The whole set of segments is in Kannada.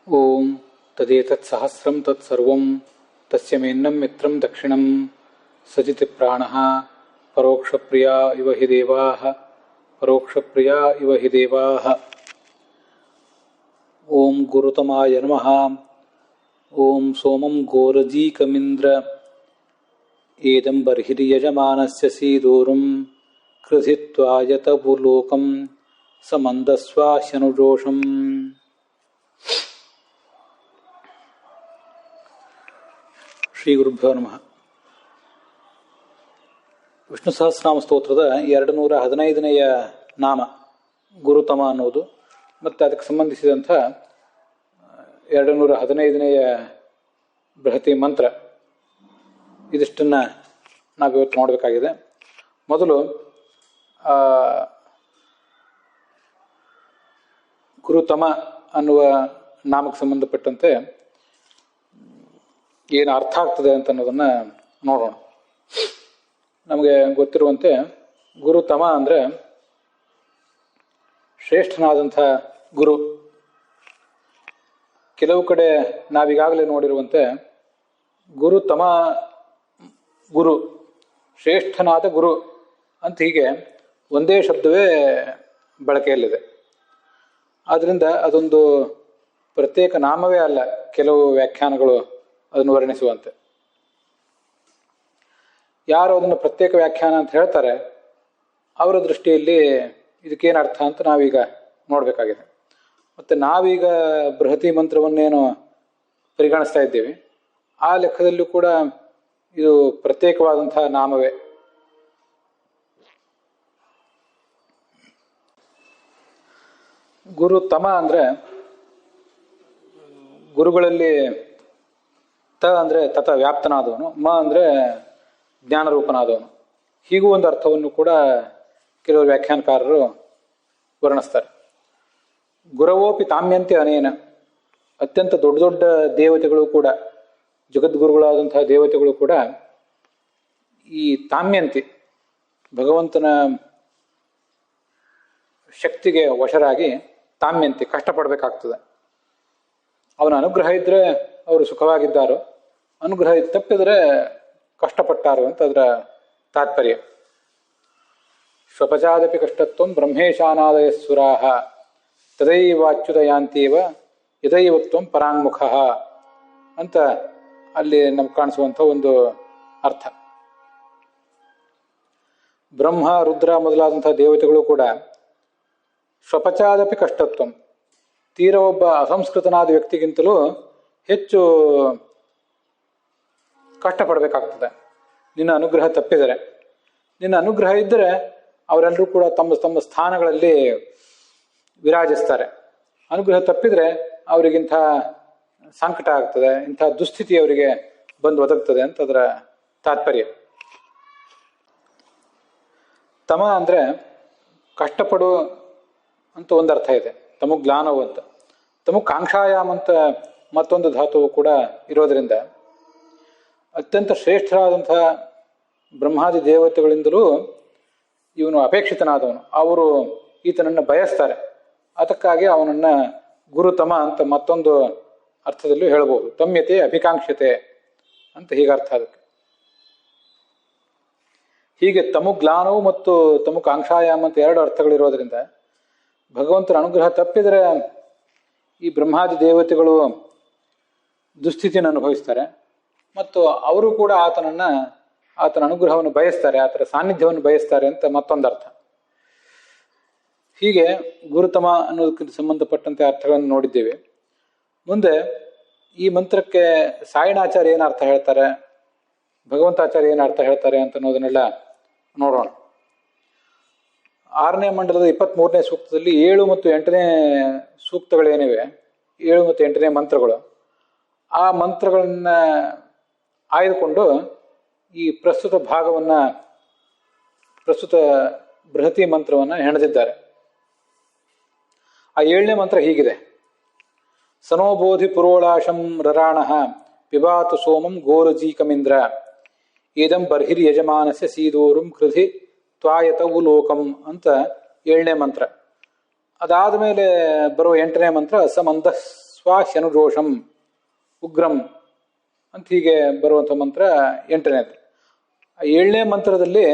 ಓಂ ತದೇತತ್ ಸಹಸ್ರಂ ತತ್ ಸರ್ವಂ ತಸ್ಯ ಮೇನ್ನಂ ಮಿತ್ರಂ ದಕ್ಷಿಣಂ ಸಜಿತಿ ಪ್ರಾಣಃ ಪರೋಕ್ಷಪ್ರಿಯ ಇವ ಹಿ ದೇವಾಃ ಪರೋಕ್ಷಪ್ರಿಯ ಇವ ಹಿ ದೇವಾಃ. ಓಂ ಗುರುತಮಾಯ ನಮಃ. ಓಂ ಸೋಮಂ ಗೋರಜೀಕಮಿಂದ್ರ ಏದಂ ಬರ್ಹಿರ್ಯಜಮಾನಸ್ಯ ಸೀದೂರುಂ ಕೃಧಿತ್ವಾಯತಭುಲೋಕಂ ಸಮಂದಸ್ವಾಶನುಜೋಷಂ. ಶ್ರೀ ಗುರುಭ್ಯೋ ನಮಃ. ವಿಷ್ಣು ಸಹಸ್ರನಾಮ ಸ್ತೋತ್ರದ 215ನೇ ನಾಮ ಗುರುತಮ ಅನ್ನೋದು ಮತ್ತು ಅದಕ್ಕೆ ಸಂಬಂಧಿಸಿದಂಥ 215ನೇ ಬೃಹತಿ ಮಂತ್ರ, ಇದಿಷ್ಟನ್ನು ನಾವಿವತ್ತು ನೋಡಬೇಕಾಗಿದೆ. ಮೊದಲು ಗುರುತಮ ಅನ್ನುವ ನಾಮಕ್ಕೆ ಸಂಬಂಧಪಟ್ಟಂತೆ ಏನು ಅರ್ಥ ಆಗ್ತದೆ ಅಂತ ಅನ್ನೋದನ್ನು ನೋಡೋಣ. ನಮಗೆ ಗೊತ್ತಿರುವಂತೆ ಗುರುತಮ ಅಂದರೆ ಶ್ರೇಷ್ಠನಾದಂಥ ಗುರು. ಕೆಲವು ಕಡೆ ನಾವೀಗಾಗಲೇ ನೋಡಿರುವಂತೆ ಗುರುತಮ, ಗುರು, ಶ್ರೇಷ್ಠನಾದ ಗುರು ಅಂತ ಹೀಗೆ ಒಂದೇ ಶಬ್ದವೇ ಬಳಕೆಯಲ್ಲಿದೆ. ಆದ್ದರಿಂದ ಅದೊಂದು ಪ್ರತ್ಯೇಕ ನಾಮವೇ ಅಲ್ಲ. ಕೆಲವು ವ್ಯಾಖ್ಯಾನಗಳು ಅದನ್ನು ವರ್ಣಿಸುವಂತೆ, ಯಾರು ಅದನ್ನು ಪ್ರತ್ಯೇಕ ವ್ಯಾಖ್ಯಾನ ಅಂತ ಹೇಳ್ತಾರೆ ಅವರ ದೃಷ್ಟಿಯಲ್ಲಿ ಇದಕ್ಕೇನು ಅರ್ಥ ಅಂತ ನಾವೀಗ ನೋಡಬೇಕಾಗಿದೆ. ಮತ್ತು ನಾವೀಗ ಬೃಹತಿ ಮಂತ್ರವನ್ನೇನು ಪರಿಗಣಿಸ್ತಾ ಇದ್ದೀವಿ, ಆ ಲೆಕ್ಕದಲ್ಲೂ ಕೂಡ ಇದು ಪ್ರತ್ಯೇಕವಾದಂಥ ನಾಮವೇ. ಗುರುತಮ ಅಂದರೆ ಗುರುಗಳಲ್ಲಿ ತ ಅಂದರೆ ತತ ವ್ಯಾಪ್ತನಾದವನು, ಮ ಅಂದರೆ ಜ್ಞಾನರೂಪನಾದವನು. ಹೀಗೂ ಒಂದು ಅರ್ಥವನ್ನು ಕೂಡ ಕೆಲವರು ವ್ಯಾಖ್ಯಾನಕಾರರು ವರ್ಣಿಸ್ತಾರೆ. ಗುರವೋಪಿ ತಾಮ್ಯಂತೆ ಅನೇನ, ಅತ್ಯಂತ ದೊಡ್ಡ ದೊಡ್ಡ ದೇವತೆಗಳು ಕೂಡ, ಜಗದ್ಗುರುಗಳಾದಂತಹ ದೇವತೆಗಳು ಕೂಡ ಈ ತಾಮ್ಯಂತಿ ಭಗವಂತನ ಶಕ್ತಿಗೆ ವಶರಾಗಿ ತಾಮ್ಯಂತಿ ಕಷ್ಟಪಡಬೇಕಾಗ್ತದೆ. ಅವನ ಅನುಗ್ರಹ ಇದ್ದರೆ ಅವರು ಸುಖವಾಗಿದ್ದಾರೋ, ಅನುಗ್ರಹ ತಪ್ಪಿದರೆ ಕಷ್ಟಪಟ್ಟಾರು ಅಂತ ಅದರ ತಾತ್ಪರ್ಯ. ಸ್ವಪಚಾದಪಿ ಕಷ್ಟತ್ವಂ ಬ್ರಹ್ಮೇಶಾನಾದಯ ಸುರಾಹ ತದೈವಾಚ್ಯುತಯಾಂತೀವ ಯದೈವತ್ವಂ ಪರಾಂಗುಖ ಅಂತ ಅಲ್ಲಿ ನಮ್ಗೆ ಕಾಣಿಸುವಂಥ ಒಂದು ಅರ್ಥ. ಬ್ರಹ್ಮ, ರುದ್ರ ಮೊದಲಾದಂಥ ದೇವತೆಗಳು ಕೂಡ ಸ್ವಪಚಾದಪಿ ಕಷ್ಟತ್ವಂ, ತೀರ ಒಬ್ಬ ಅಸಂಸ್ಕೃತನಾದ ವ್ಯಕ್ತಿಗಿಂತಲೂ ಹೆಚ್ಚು ಕಷ್ಟಪಡಬೇಕಾಗ್ತದೆ. ನಿನ್ನ ಅನುಗ್ರಹ ತಪ್ಪಿದರೆ. ನಿನ್ನ ಅನುಗ್ರಹ ಇದ್ದರೆ ಅವರೆಲ್ಲರೂ ಕೂಡ ತಮ್ಮ ತಮ್ಮ ಸ್ಥಾನಗಳಲ್ಲಿ ವಿರಾಜಿಸ್ತಾರೆ. ಅನುಗ್ರಹ ತಪ್ಪಿದರೆ ಅವರಿಗಿಂಥ ಸಂಕಟ ಆಗ್ತದೆ, ಇಂಥ ದುಸ್ಥಿತಿ ಅವರಿಗೆ ಬಂದು ಒದಗ್ತದೆ ಅಂತ ಅದರ ತಾತ್ಪರ್ಯ. ತಮ ಅಂದರೆ ಕಷ್ಟಪಡು ಅಂತ ಒಂದು ಅರ್ಥ ಇದೆ, ತಮಗ್ ಜ್ಞಾನವು ಅಂತ. ತಮಗ್ ಕಾಂಕ್ಷಾಯಾಮ್ ಅಂತ ಮತ್ತೊಂದು ಧಾತುವು ಕೂಡ ಇರೋದರಿಂದ ಅತ್ಯಂತ ಶ್ರೇಷ್ಠರಾದಂಥ ಬ್ರಹ್ಮಾದಿ ದೇವತೆಗಳಿಂದಲೂ ಇವನು ಅಪೇಕ್ಷಿತನಾದವನು. ಅವರು ಈತನನ್ನು ಬಯಸ್ತಾರೆ. ಅದಕ್ಕಾಗಿ ಅವನನ್ನು ಗುರುತಮ ಅಂತ ಮತ್ತೊಂದು ಅರ್ಥದಲ್ಲೂ ಹೇಳ್ಬೋದು. ತಮ್ಯತೆ ಅಭಿಕಾಂಕ್ಷತೆ ಅಂತ ಹೀಗೆ ಅರ್ಥ ಅದಕ್ಕೆ. ಹೀಗೆ ತಮಗ್ ಜ್ಞಾನವು ಮತ್ತು ತಮಗ್ ಕಾಂಕ್ಷಾಯಾಮ್ ಅಂತ ಎರಡು ಅರ್ಥಗಳಿರೋದ್ರಿಂದ ಭಗವಂತನ ಅನುಗ್ರಹ ತಪ್ಪಿದರೆ ಈ ಬ್ರಹ್ಮಾದಿ ದೇವತೆಗಳು ದುಸ್ಥಿತಿಯನ್ನು ಅನುಭವಿಸ್ತಾರೆ ಮತ್ತು ಅವರು ಕೂಡ ಆತನ ಅನುಗ್ರಹವನ್ನು ಬಯಸ್ತಾರೆ, ಆತನ ಸಾನ್ನಿಧ್ಯವನ್ನು ಬಯಸ್ತಾರೆ ಅಂತ ಮತ್ತೊಂದು ಅರ್ಥ. ಹೀಗೆ ಗುರುತಮ ಅನ್ನೋದಕ್ಕೆ ಸಂಬಂಧಪಟ್ಟಂತೆ ಅರ್ಥಗಳನ್ನು ನೋಡಿದ್ದೇವೆ. ಮುಂದೆ ಈ ಮಂತ್ರಕ್ಕೆ ಸಾಯಣಾಚಾರ್ಯ ಏನು ಅರ್ಥ ಹೇಳ್ತಾರೆ, ಭಗವಂತಾಚಾರ್ಯ ಏನು ಅರ್ಥ ಹೇಳ್ತಾರೆ ಅಂತ ಅನ್ನೋದನ್ನೆಲ್ಲ ನೋಡೋಣ. 6ನೇ ಮಂಡಲದ 23ನೇ ಸೂಕ್ತದಲ್ಲಿ 7 ಮತ್ತು 8ನೇ ಸೂಕ್ತಗಳೇನಿವೆ, 7 ಮತ್ತು 8ನೇ ಮಂತ್ರಗಳು, ಆ ಮಂತ್ರಗಳನ್ನ ಆಯ್ದುಕೊಂಡು ಈ ಪ್ರಸ್ತುತ ಭಾಗವನ್ನು, ಪ್ರಸ್ತುತ ಬೃಹತಿ ಮಂತ್ರವನ್ನು ಹೆಣೆದಿದ್ದಾರೆ. ಆ 7ನೇ ಮಂತ್ರ ಹೀಗಿದೆ: ಸನೋಬೋಧಿ ಪುರೋಳಾಶಂ ರರಾಣಃ ಪಿಬಾತು ಸೋಮಂ ಗೋರಜೀಕಮಿಂದ್ರ ಏದಂ ಬರ್ಹಿರ್ ಯಜಮಾನಸ್ಯ ಸೀದೋರುಂ ಕೃಧಿ ತ್ವಾಯತವು ಲೋಕಂ ಅಂತ 7ನೇ ಮಂತ್ರ. ಅದಾದ ಮೇಲೆ ಬರುವ 8ನೇ ಮಂತ್ರ ಸಮಂದ ಸ್ವಾಶನುಜೋಷಂ ಉಗ್ರಂ ಅಂತ ಹೀಗೆ ಬರುವಂಥ ಮಂತ್ರ 8ನೇದು. 7ನೇ ಮಂತ್ರದಲ್ಲಿ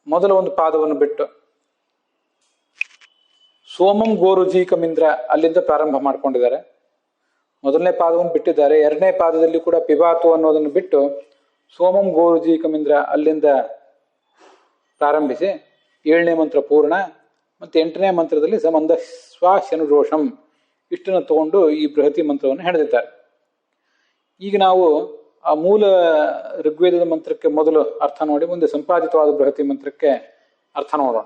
ಮೊದಲ ಒಂದು ಪಾದವನ್ನು ಬಿಟ್ಟು ಸೋಮಂ ಗೋರುಜೀಕಮಿಂದ್ರ ಅಲ್ಲಿಂದ ಪ್ರಾರಂಭ ಮಾಡ್ಕೊಂಡಿದ್ದಾರೆ. ಮೊದಲನೇ ಪಾದವನ್ನು ಬಿಟ್ಟಿದ್ದಾರೆ. 2ನೇ ಪಾದದಲ್ಲಿ ಕೂಡ ಪಿಬಾತು ಅನ್ನೋದನ್ನು ಬಿಟ್ಟು ಸೋಮಂ ಗೋರುಜೀಕಮಿಂದ್ರ ಅಲ್ಲಿಂದ ಪ್ರಾರಂಭಿಸಿ 7ನೇ ಮಂತ್ರ ಪೂರ್ಣ ಮತ್ತು 8ನೇ ಮಂತ್ರದಲ್ಲಿ ಸಮಂದ ಸ್ವಾಶನುರೋಷಂ ಇಷ್ಟನ್ನು ತಗೊಂಡು ಈ ಬೃಹತಿ ಮಂತ್ರವನ್ನು ಹೆಣೆದಿದ್ದಾರೆ. ಈಗ ನಾವು ಆ ಮೂಲ ಋಗ್ವೇದದ ಮಂತ್ರಕ್ಕೆ ಮೊದಲು ಅರ್ಥ ನೋಡಿ ಮುಂದೆ ಸಂಪಾದಿತವಾದ ಬೃಹತಿ ಮಂತ್ರಕ್ಕೆ ಅರ್ಥ ನೋಡೋಣ.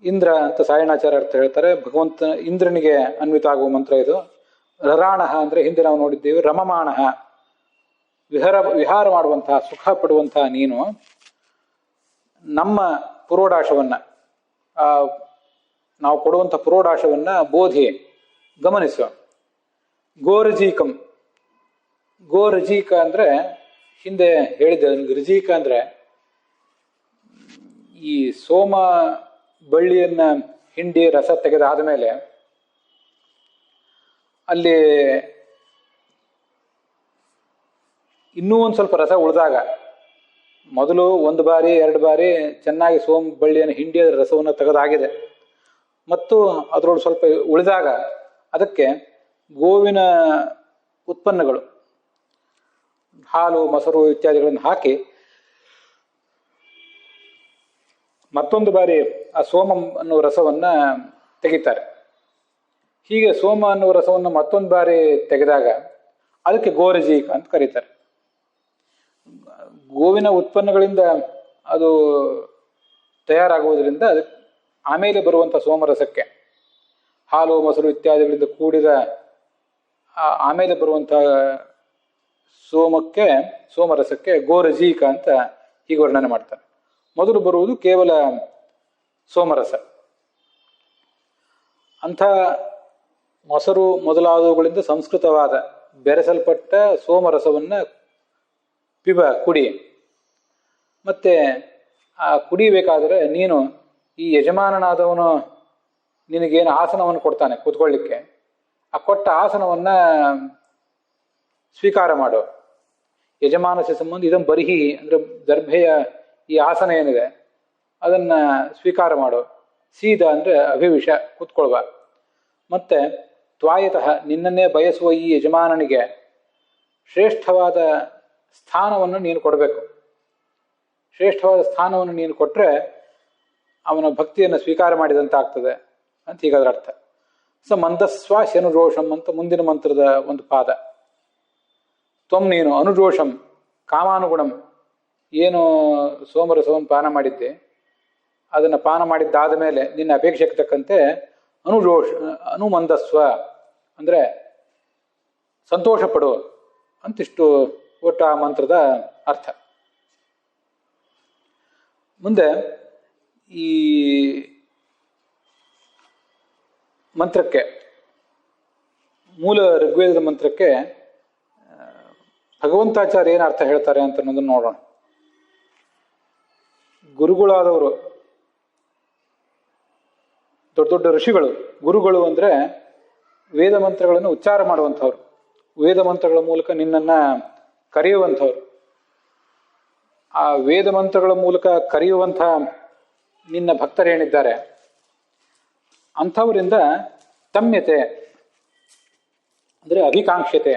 ಇಂದ್ರ ಅಂತ ಸಾಯಣಾಚಾರ್ಯ ಅರ್ಥ ಹೇಳ್ತಾರೆ. ಭಗವಂತ ಇಂದ್ರನಿಗೆ ಅನ್ವಿತ ಆಗುವ ಮಂತ್ರ ಇದು. ರರಾಣಃ ಅಂದ್ರೆ ಹಿಂದೆ ನಾವು ನೋಡಿದ್ದೇವೆ. ರಮಮಾಣಃ ವಿಹಾರ ಮಾಡುವಂತಹ, ಸುಖ ಪಡುವಂತಹ ನೀನು ನಮ್ಮ ಪುರೋಡಾಶವನ್ನ, ನಾವು ಕೊಡುವಂಥ ಪುರೋಡಾಶವನ್ನ ಬೋಧಿ ಗಮನಿಸುವ. ಗೋರಜೀಕಂ, ಗೋರಜೀಕ ಅಂದ್ರೆ ಹಿಂದೆ ಹೇಳಿದ್ದೆ. ಋಜೀಕ ಅಂದ್ರೆ ಈ ಸೋಮ ಬಳ್ಳಿಯನ್ನ ಹಿಂಡಿ ರಸ ತೆಗೆದಾದ ಮೇಲೆ ಅಲ್ಲಿ ಇನ್ನೂ ಒಂದು ಸ್ವಲ್ಪ ರಸ ಉಳಿದಾಗ, ಮೊದಲು 1 ಬಾರಿ 2 ಬಾರಿ ಚೆನ್ನಾಗಿ ಸೋಮ ಬಳ್ಳಿಯನ್ನು ಹಿಂಡಿ ಅದರ ರಸವನ್ನು ತೆಗೆದಾಗಿದೆ ಮತ್ತು ಅದರೊಳಗೆ ಸ್ವಲ್ಪ ಉಳಿದಾಗ ಅದಕ್ಕೆ ಗೋವಿನ ಉತ್ಪನ್ನಗಳು, ಹಾಲು, ಮೊಸರು ಇತ್ಯಾದಿಗಳನ್ನು ಹಾಕಿ ಮತ್ತೊಂದು ಬಾರಿ ಆ ಸೋಮ ಅನ್ನುವ ರಸವನ್ನ ತೆಗಿತಾರೆ. ಹೀಗೆ ಸೋಮ ಅನ್ನುವ ರಸವನ್ನು ಮತ್ತೊಂದು ಬಾರಿ ತೆಗೆದಾಗ ಅದಕ್ಕೆ ಗೋರಜೀಕ ಅಂತ ಕರೀತಾರೆ. ಗೋವಿನ ಉತ್ಪನ್ನಗಳಿಂದ ಅದು ತಯಾರಾಗುವುದರಿಂದ ಅದಕ್ಕೆ ಆಮೇಲೆ ಬರುವಂಥ ಸೋಮರಸಕ್ಕೆ, ಹಾಲು ಮೊಸರು ಇತ್ಯಾದಿಗಳಿಂದ ಕೂಡಿದ ಆಮೇಲೆ ಬರುವಂಥ ಸೋಮರಸಕ್ಕೆ ಗೋರಜೀಕ ಅಂತ ಹೀಗೆ ವರ್ಣನೆ ಮಾಡ್ತಾರೆ. ಮೊದಲು ಬರುವುದು ಕೇವಲ ಸೋಮರಸ. ಅಂಥ ಮೊಸರು ಮೊದಲಾದವುಗಳಿಂದ ಸಂಸ್ಕೃತವಾದ ಬೆರೆಸಲ್ಪಟ್ಟ ಸೋಮರಸವನ್ನ ಕುಡಿ. ಮತ್ತೆ ಆ ಕುಡಿಬೇಕಾದರೆ ನೀನು ಈ ಯಜಮಾನನಾದವನು ನಿನಗೇನು ಆಸನವನ್ನು ಕೊಡ್ತಾನೆ ಕೂತ್ಕೊಳ್ಳಿಕ್ಕೆ, ಆ ಕೊಟ್ಟ ಆಸನವನ್ನ ಸ್ವೀಕಾರ ಮಾಡು. ಯಜಮಾನಸ ಸಂಬಂಧ ಇದಂ ಬರಿಹಿ ಅಂದ್ರೆ ದರ್ಭೆಯ ಈ ಆಸನ ಏನಿದೆ ಅದನ್ನ ಸ್ವೀಕಾರ ಮಾಡು. ಸೀದ ಅಂದ್ರೆ ಅಭಿವಿಷ, ಕೂತ್ಕೊಳ್ಬ. ಮತ್ತೆ ತ್ವಾಯತಃ ನಿನ್ನನ್ನೇ ಬಯಸುವ ಈ ಯಜಮಾನನಿಗೆ ಶ್ರೇಷ್ಠವಾದ ಸ್ಥಾನವನ್ನು ನೀನು ಕೊಡಬೇಕು. ಶ್ರೇಷ್ಠವಾದ ಸ್ಥಾನವನ್ನು ನೀನು ಕೊಟ್ಟರೆ ಅವನ ಭಕ್ತಿಯನ್ನು ಸ್ವೀಕಾರ ಮಾಡಿದಂತಾಗ್ತದೆ ಅಂತ ಹೀಗಾದ್ರ ಅರ್ಥ. ಮಂದಸ್ವ ಶನುರೋಷಂ ಅಂತ ಮುಂದಿನ ಮಂತ್ರದ ಒಂದು ಪಾದ. ತ್ವಂ ನೀನು ಅನುಜೋಷಂ ಕಾಮಾನುಗುಣಂ, ಏನು ಸೋಮರಸವನ್ನು ಪಾನ ಮಾಡಿದ್ದೆ ಅದನ್ನು ಪಾನ ಮಾಡಿದ್ದಾದ ಮೇಲೆ ನಿನ್ನ ಅಪೇಕ್ಷೆಗೆ ತಕ್ಕಂತೆ ಅನುಮಂದಸ್ವ ಅಂದ್ರೆ ಸಂತೋಷ ಪಡು ಅಂತಿಷ್ಟು ಒಟ್ಟು ಆ ಮಂತ್ರದ ಅರ್ಥ. ಮುಂದೆ ಈ ಮಂತ್ರಕ್ಕೆ, ಮೂಲ ಋಗ್ವೇದದ ಮಂತ್ರಕ್ಕೆ ಭಗವಂತಾಚಾರ್ಯ ಏನು ಅರ್ಥ ಹೇಳ್ತಾರೆ ಅಂತ ಅನ್ನೋದನ್ನು ನೋಡೋಣ. ಗುರುಗಳಾದವರು, ದೊಡ್ಡ ದೊಡ್ಡ ಋಷಿಗಳು, ಗುರುಗಳು ಅಂದ್ರೆ ವೇದ ಮಂತ್ರಗಳನ್ನು ಉಚ್ಚಾರ ಮಾಡುವಂಥವ್ರು, ವೇದ ಮಂತ್ರಗಳ ಮೂಲಕ ನಿನ್ನನ್ನ ಕರೆಯುವಂಥವ್ರು. ಆ ವೇದ ಮಂತ್ರಗಳ ಮೂಲಕ ಕರೆಯುವಂಥ ನಿನ್ನ ಭಕ್ತರೇನಿದ್ದಾರೆ ಅಂಥವರಿಂದ ತಮ್ಯತೆ ಅಂದ್ರೆ ಅಭಿಕಾಂಕ್ಷತೆ,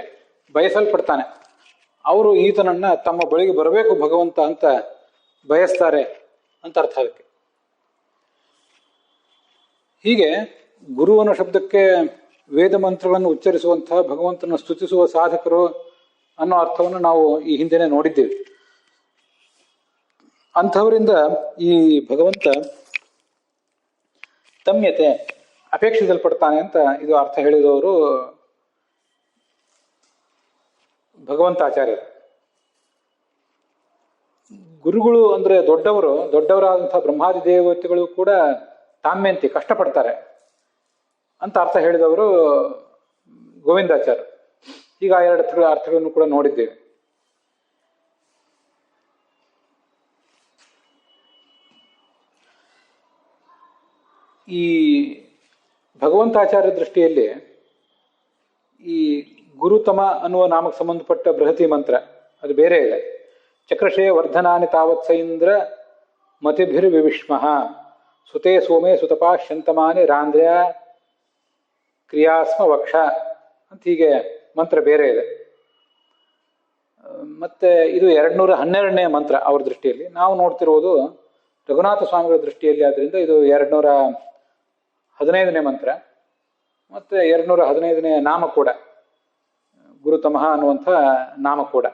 ಬಯಸಲ್ಪಡ್ತಾನೆ. ಅವರು ಈತನನ್ನ ತಮ್ಮ ಬಳಿಗೆ ಬರಬೇಕು ಭಗವಂತ ಅಂತ ಬಯಸ್ತಾರೆ ಅಂತ ಅರ್ಥ ಅದಕ್ಕೆ. ಹೀಗೆ ಗುರು ಅನ್ನೋ ಶಬ್ದಕ್ಕೆ ವೇದ ಮಂತ್ರಗಳನ್ನು ಉಚ್ಚರಿಸುವಂತಹ ಭಗವಂತನ ಸ್ತುತಿಸುವ ಸಾಧಕರು ಅನ್ನೋ ಅರ್ಥವನ್ನು ನಾವು ಈ ಹಿಂದೆನೆ ನೋಡಿದ್ದೇವೆ. ಅಂಥವರಿಂದ ಈ ಭಗವಂತ ತಮ್ಯತೆ ಅಪೇಕ್ಷಿಸಲ್ಪಡ್ತಾನೆ ಅಂತ ಇದು ಅರ್ಥ ಹೇಳಿದವರು ಭಗವಂತಾಚಾರ್ಯರು. ಗುರುಗಳು ಅಂದ್ರೆ ದೊಡ್ಡವರಾದಂತಹ ಬ್ರಹ್ಮಾದಿ ದೇವತೆಗಳು ಕೂಡ ತಾಮ್ಯಂತಿ ಕಷ್ಟಪಡ್ತಾರೆ ಅಂತ ಅರ್ಥ ಹೇಳಿದವರು ಗೋವಿಂದಾಚಾರ್ಯ. ಈಗ ಆ 2 ಅರ್ಥಗಳನ್ನು ಕೂಡ ನೋಡಿದ್ದೇವೆ. ಈ ಭಗವಂತಾಚಾರ್ಯ ದೃಷ್ಟಿಯಲ್ಲಿ ಈ ಗುರುತಮ ಅನ್ನುವ ನಾಮಕ್ಕೆ ಸಂಬಂಧಪಟ್ಟ ಬೃಹತಿ ಮಂತ್ರ ಅದು ಬೇರೆ ಇದೆ. ಚಕ್ರಶೇ ವರ್ಧನಾನಿ ತಾವತ್ಸೈಂದ್ರ ಮತಿಭಿರ್ವಿವಿಷ್ಮಃ ಸುತೇ ಸೋಮೇ ಸುತಪಾ ಶಂತಮಾನಿ ರಾಂಧ್ರ್ಯ ಕ್ರಿಯಾಸ್ಮ ವಕ್ಷ ಅಂತ ಹೀಗೆ ಮಂತ್ರ ಬೇರೆ ಇದೆ. ಮತ್ತೆ ಇದು 212ನೇ ಮಂತ್ರ ಅವ್ರ ದೃಷ್ಟಿಯಲ್ಲಿ. ನಾವು ನೋಡ್ತಿರುವುದು ರಘುನಾಥ ಸ್ವಾಮಿಗಳ ದೃಷ್ಟಿಯಲ್ಲಿ, ಆದ್ದರಿಂದ ಇದು 215ನೇ ಮಂತ್ರ ಮತ್ತೆ 215ನೇ ನಾಮ ಕೂಡ, ಗುರುತಮಃ ಅನ್ನುವಂಥ ನಾಮ ಕೂಡ.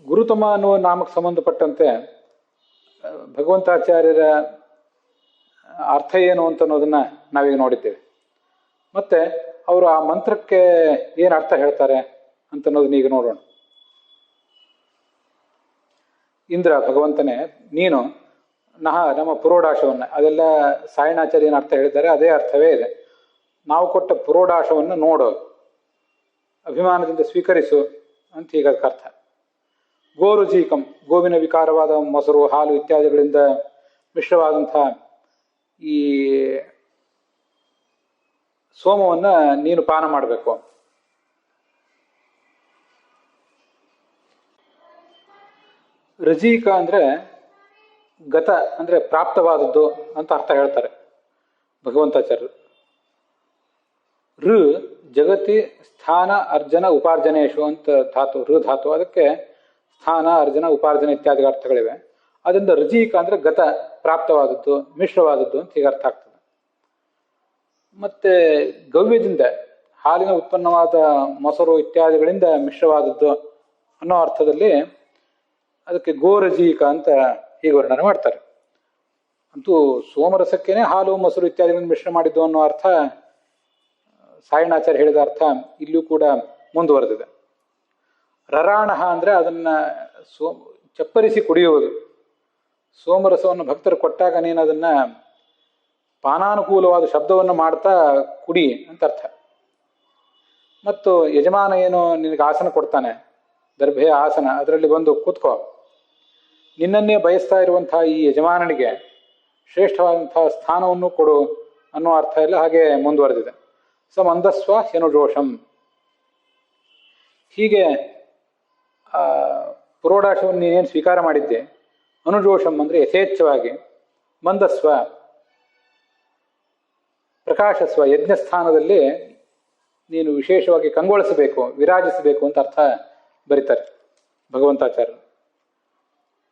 ಗುರುತಮ ಅನ್ನುವ ನಾಮಕ್ಕೆ ಸಂಬಂಧಪಟ್ಟಂತೆ ಭಗವಂತಾಚಾರ್ಯರ ಅರ್ಥ ಏನು ಅಂತ ಅನ್ನೋದನ್ನ ನಾವೀಗ ನೋಡಿದ್ದೇವೆ. ಮತ್ತೆ ಅವರು ಆ ಮಂತ್ರಕ್ಕೆ ಏನು ಅರ್ಥ ಹೇಳ್ತಾರೆ ಅಂತ ಅನ್ನೋದನ್ನ ಈಗ ನೋಡೋಣ. ಇಂದ್ರ ಭಗವಂತನೇ, ನೀನು ನಮ್ಮ ಪುರೋಡಾಶವನ್ನು, ಅದೆಲ್ಲ ಸಾಯಣಾಚಾರ್ಯ ಏನು ಅರ್ಥ ಹೇಳಿದ್ದಾರೆ ಅದೇ ಅರ್ಥವೇ ಇದೆ. ನಾವು ಕೊಟ್ಟ ಪುರೋಡಾಶವನ್ನು ನೋಡು, ಅಭಿಮಾನದಿಂದ ಸ್ವೀಕರಿಸು ಅಂತ ಈಗ ಅದಕ್ಕೆ ಅರ್ಥ. ಗೋರುಜೀಕಂ, ಗೋವಿನ ವಿಕಾರವಾದ ಮೊಸರು, ಹಾಲು ಇತ್ಯಾದಿಗಳಿಂದ ಮಿಶ್ರವಾದಂಥ ಈ ಸೋಮವನ್ನ ನೀನು ಪಾನ ಮಾಡಬೇಕು. ರಜೀಕ ಅಂದ್ರೆ ಗತ ಅಂದ್ರೆ ಪ್ರಾಪ್ತವಾದದ್ದು ಅಂತ ಅರ್ಥ ಹೇಳ್ತಾರೆ ಭಗವಂತಾಚಾರ್ಯರು. ಋ ಜಗತಿ ಸ್ಥಾನ ಅರ್ಜನ ಉಪಾರ್ಜನೇಶು ಅಂತ ಧಾತು, ಋ ಧಾತು, ಅದಕ್ಕೆ ಸ್ಥಾನ ಅರ್ಜನ ಉಪಾರ್ಜನ ಇತ್ಯಾದಿ ಅರ್ಥಗಳಿವೆ. ಅದರಿಂದ ರಜೀಕ ಅಂದ್ರೆ ಗತ, ಪ್ರಾಪ್ತವಾದದ್ದು, ಮಿಶ್ರವಾದದ್ದು ಅಂತ ಹೀಗೆ ಅರ್ಥ ಆಗ್ತದೆ. ಮತ್ತೆ ಗವ್ಯದಿಂದ, ಹಾಲಿನ ಉತ್ಪನ್ನವಾದ ಮೊಸರು ಇತ್ಯಾದಿಗಳಿಂದ ಮಿಶ್ರವಾದದ್ದು ಅನ್ನೋ ಅರ್ಥದಲ್ಲಿ ಅದಕ್ಕೆ ಗೋರಜೀಕ ಅಂತ ಹೀಗೆ ವರ್ಣನೆ ಮಾಡ್ತಾರೆ. ಅಂತೂ ಸೋಮರಸಕ್ಕೇನೆ ಹಾಲು ಮೊಸರು ಇತ್ಯಾದಿಗಳಿಂದ ಮಿಶ್ರ ಮಾಡಿದ್ದು ಅನ್ನೋ ಅರ್ಥ ಸಾಯಣಾಚಾರ್ಯ ಹೇಳಿದ ಅರ್ಥ ಇಲ್ಲೂ ಕೂಡ ಮುಂದುವರೆದಿದೆ. ರರಾಣ ಅಂದ್ರೆ ಅದನ್ನ ಚಪ್ಪರಿಸಿ ಕುಡಿಯುವುದು. ಸೋಮರಸವನ್ನು ಭಕ್ತರು ಕೊಟ್ಟಾಗ ನೀನು ಅದನ್ನ ಪಾನಾನುಕೂಲವಾದ ಶಬ್ದವನ್ನು ಮಾಡ್ತಾ ಕುಡಿ ಅಂತ ಅರ್ಥ. ಮತ್ತು ಯಜಮಾನ ಏನು ನಿನಗೆ ಆಸನ ಕೊಡ್ತಾನೆ, ದರ್ಭೆಯ ಆಸನ, ಅದರಲ್ಲಿ ಬಂದು ಕೂತ್ಕೋ, ನಿನ್ನನ್ನೇ ಬಯಸ್ತಾ ಇರುವಂತಹ ಈ ಯಜಮಾನನಿಗೆ ಶ್ರೇಷ್ಠವಾದಂತಹ ಸ್ಥಾನವನ್ನು ಕೊಡು ಅನ್ನೋ ಅರ್ಥ ಎಲ್ಲ ಹಾಗೆ ಮುಂದುವರೆದಿದೆ. ಮಂದಸ್ವ ಯನುಜೋಷಂ, ಹೀಗೆ ಪುರೋಡಾಶವನ್ನು ನೀನೇನು ಸ್ವೀಕಾರ ಮಾಡಿದ್ದೆ, ಅನುಜೋಷಂ ಅಂದ್ರೆ ಯಥೇಚ್ಛವಾಗಿ, ಮಂದಸ್ವ ಪ್ರಕಾಶಸ್ವ ಯಜ್ಞಸ್ಥಾನದಲ್ಲಿ ನೀನು ವಿಶೇಷವಾಗಿ ಕಂಗೊಳಿಸಬೇಕು, ವಿರಾಜಿಸಬೇಕು ಅಂತ ಅರ್ಥ ಬರೀತಾರೆ ಭಗವಂತಾಚಾರ್ಯರು.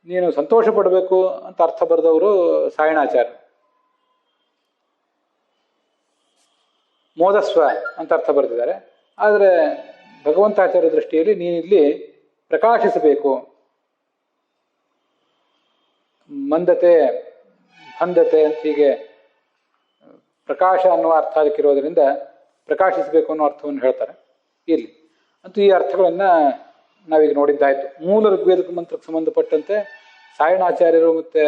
ನೀನು ಸಂತೋಷ ಪಡಬೇಕು ಅಂತ ಅರ್ಥ ಬರೆದವರು ಸಾಯಣಾಚಾರ್ಯ. ಮೋದಸ್ವ ಅಂತ ಅರ್ಥ ಬರೆದಿದ್ದಾರೆ. ಆದರೆ ಭಗವಂತಾಚಾರ್ಯ ದೃಷ್ಟಿಯಲ್ಲಿ ನೀನಿಲ್ಲಿ ಪ್ರಕಾಶಿಸಬೇಕು, ಮಂದತೆ ಬಂಧತೆ ಅಂತ ಹೀಗೆ ಪ್ರಕಾಶ ಅನ್ನುವ ಅರ್ಥ ಅದಕ್ಕಿರೋದ್ರಿಂದ ಪ್ರಕಾಶಿಸಬೇಕು ಅನ್ನೋ ಅರ್ಥವನ್ನು ಹೇಳ್ತಾರೆ ಇಲ್ಲಿ. ಅಂತೂ ಈ ಅರ್ಥಗಳನ್ನ ನಾವೀಗ ನೋಡಿದ್ದಾಯ್ತು. ಮೂಲ ಋಗ್ವೇದ ಮಂತ್ರಕ್ಕೆ ಸಂಬಂಧಪಟ್ಟಂತೆ ಸಾಯಣಾಚಾರ್ಯರು ಮತ್ತೆ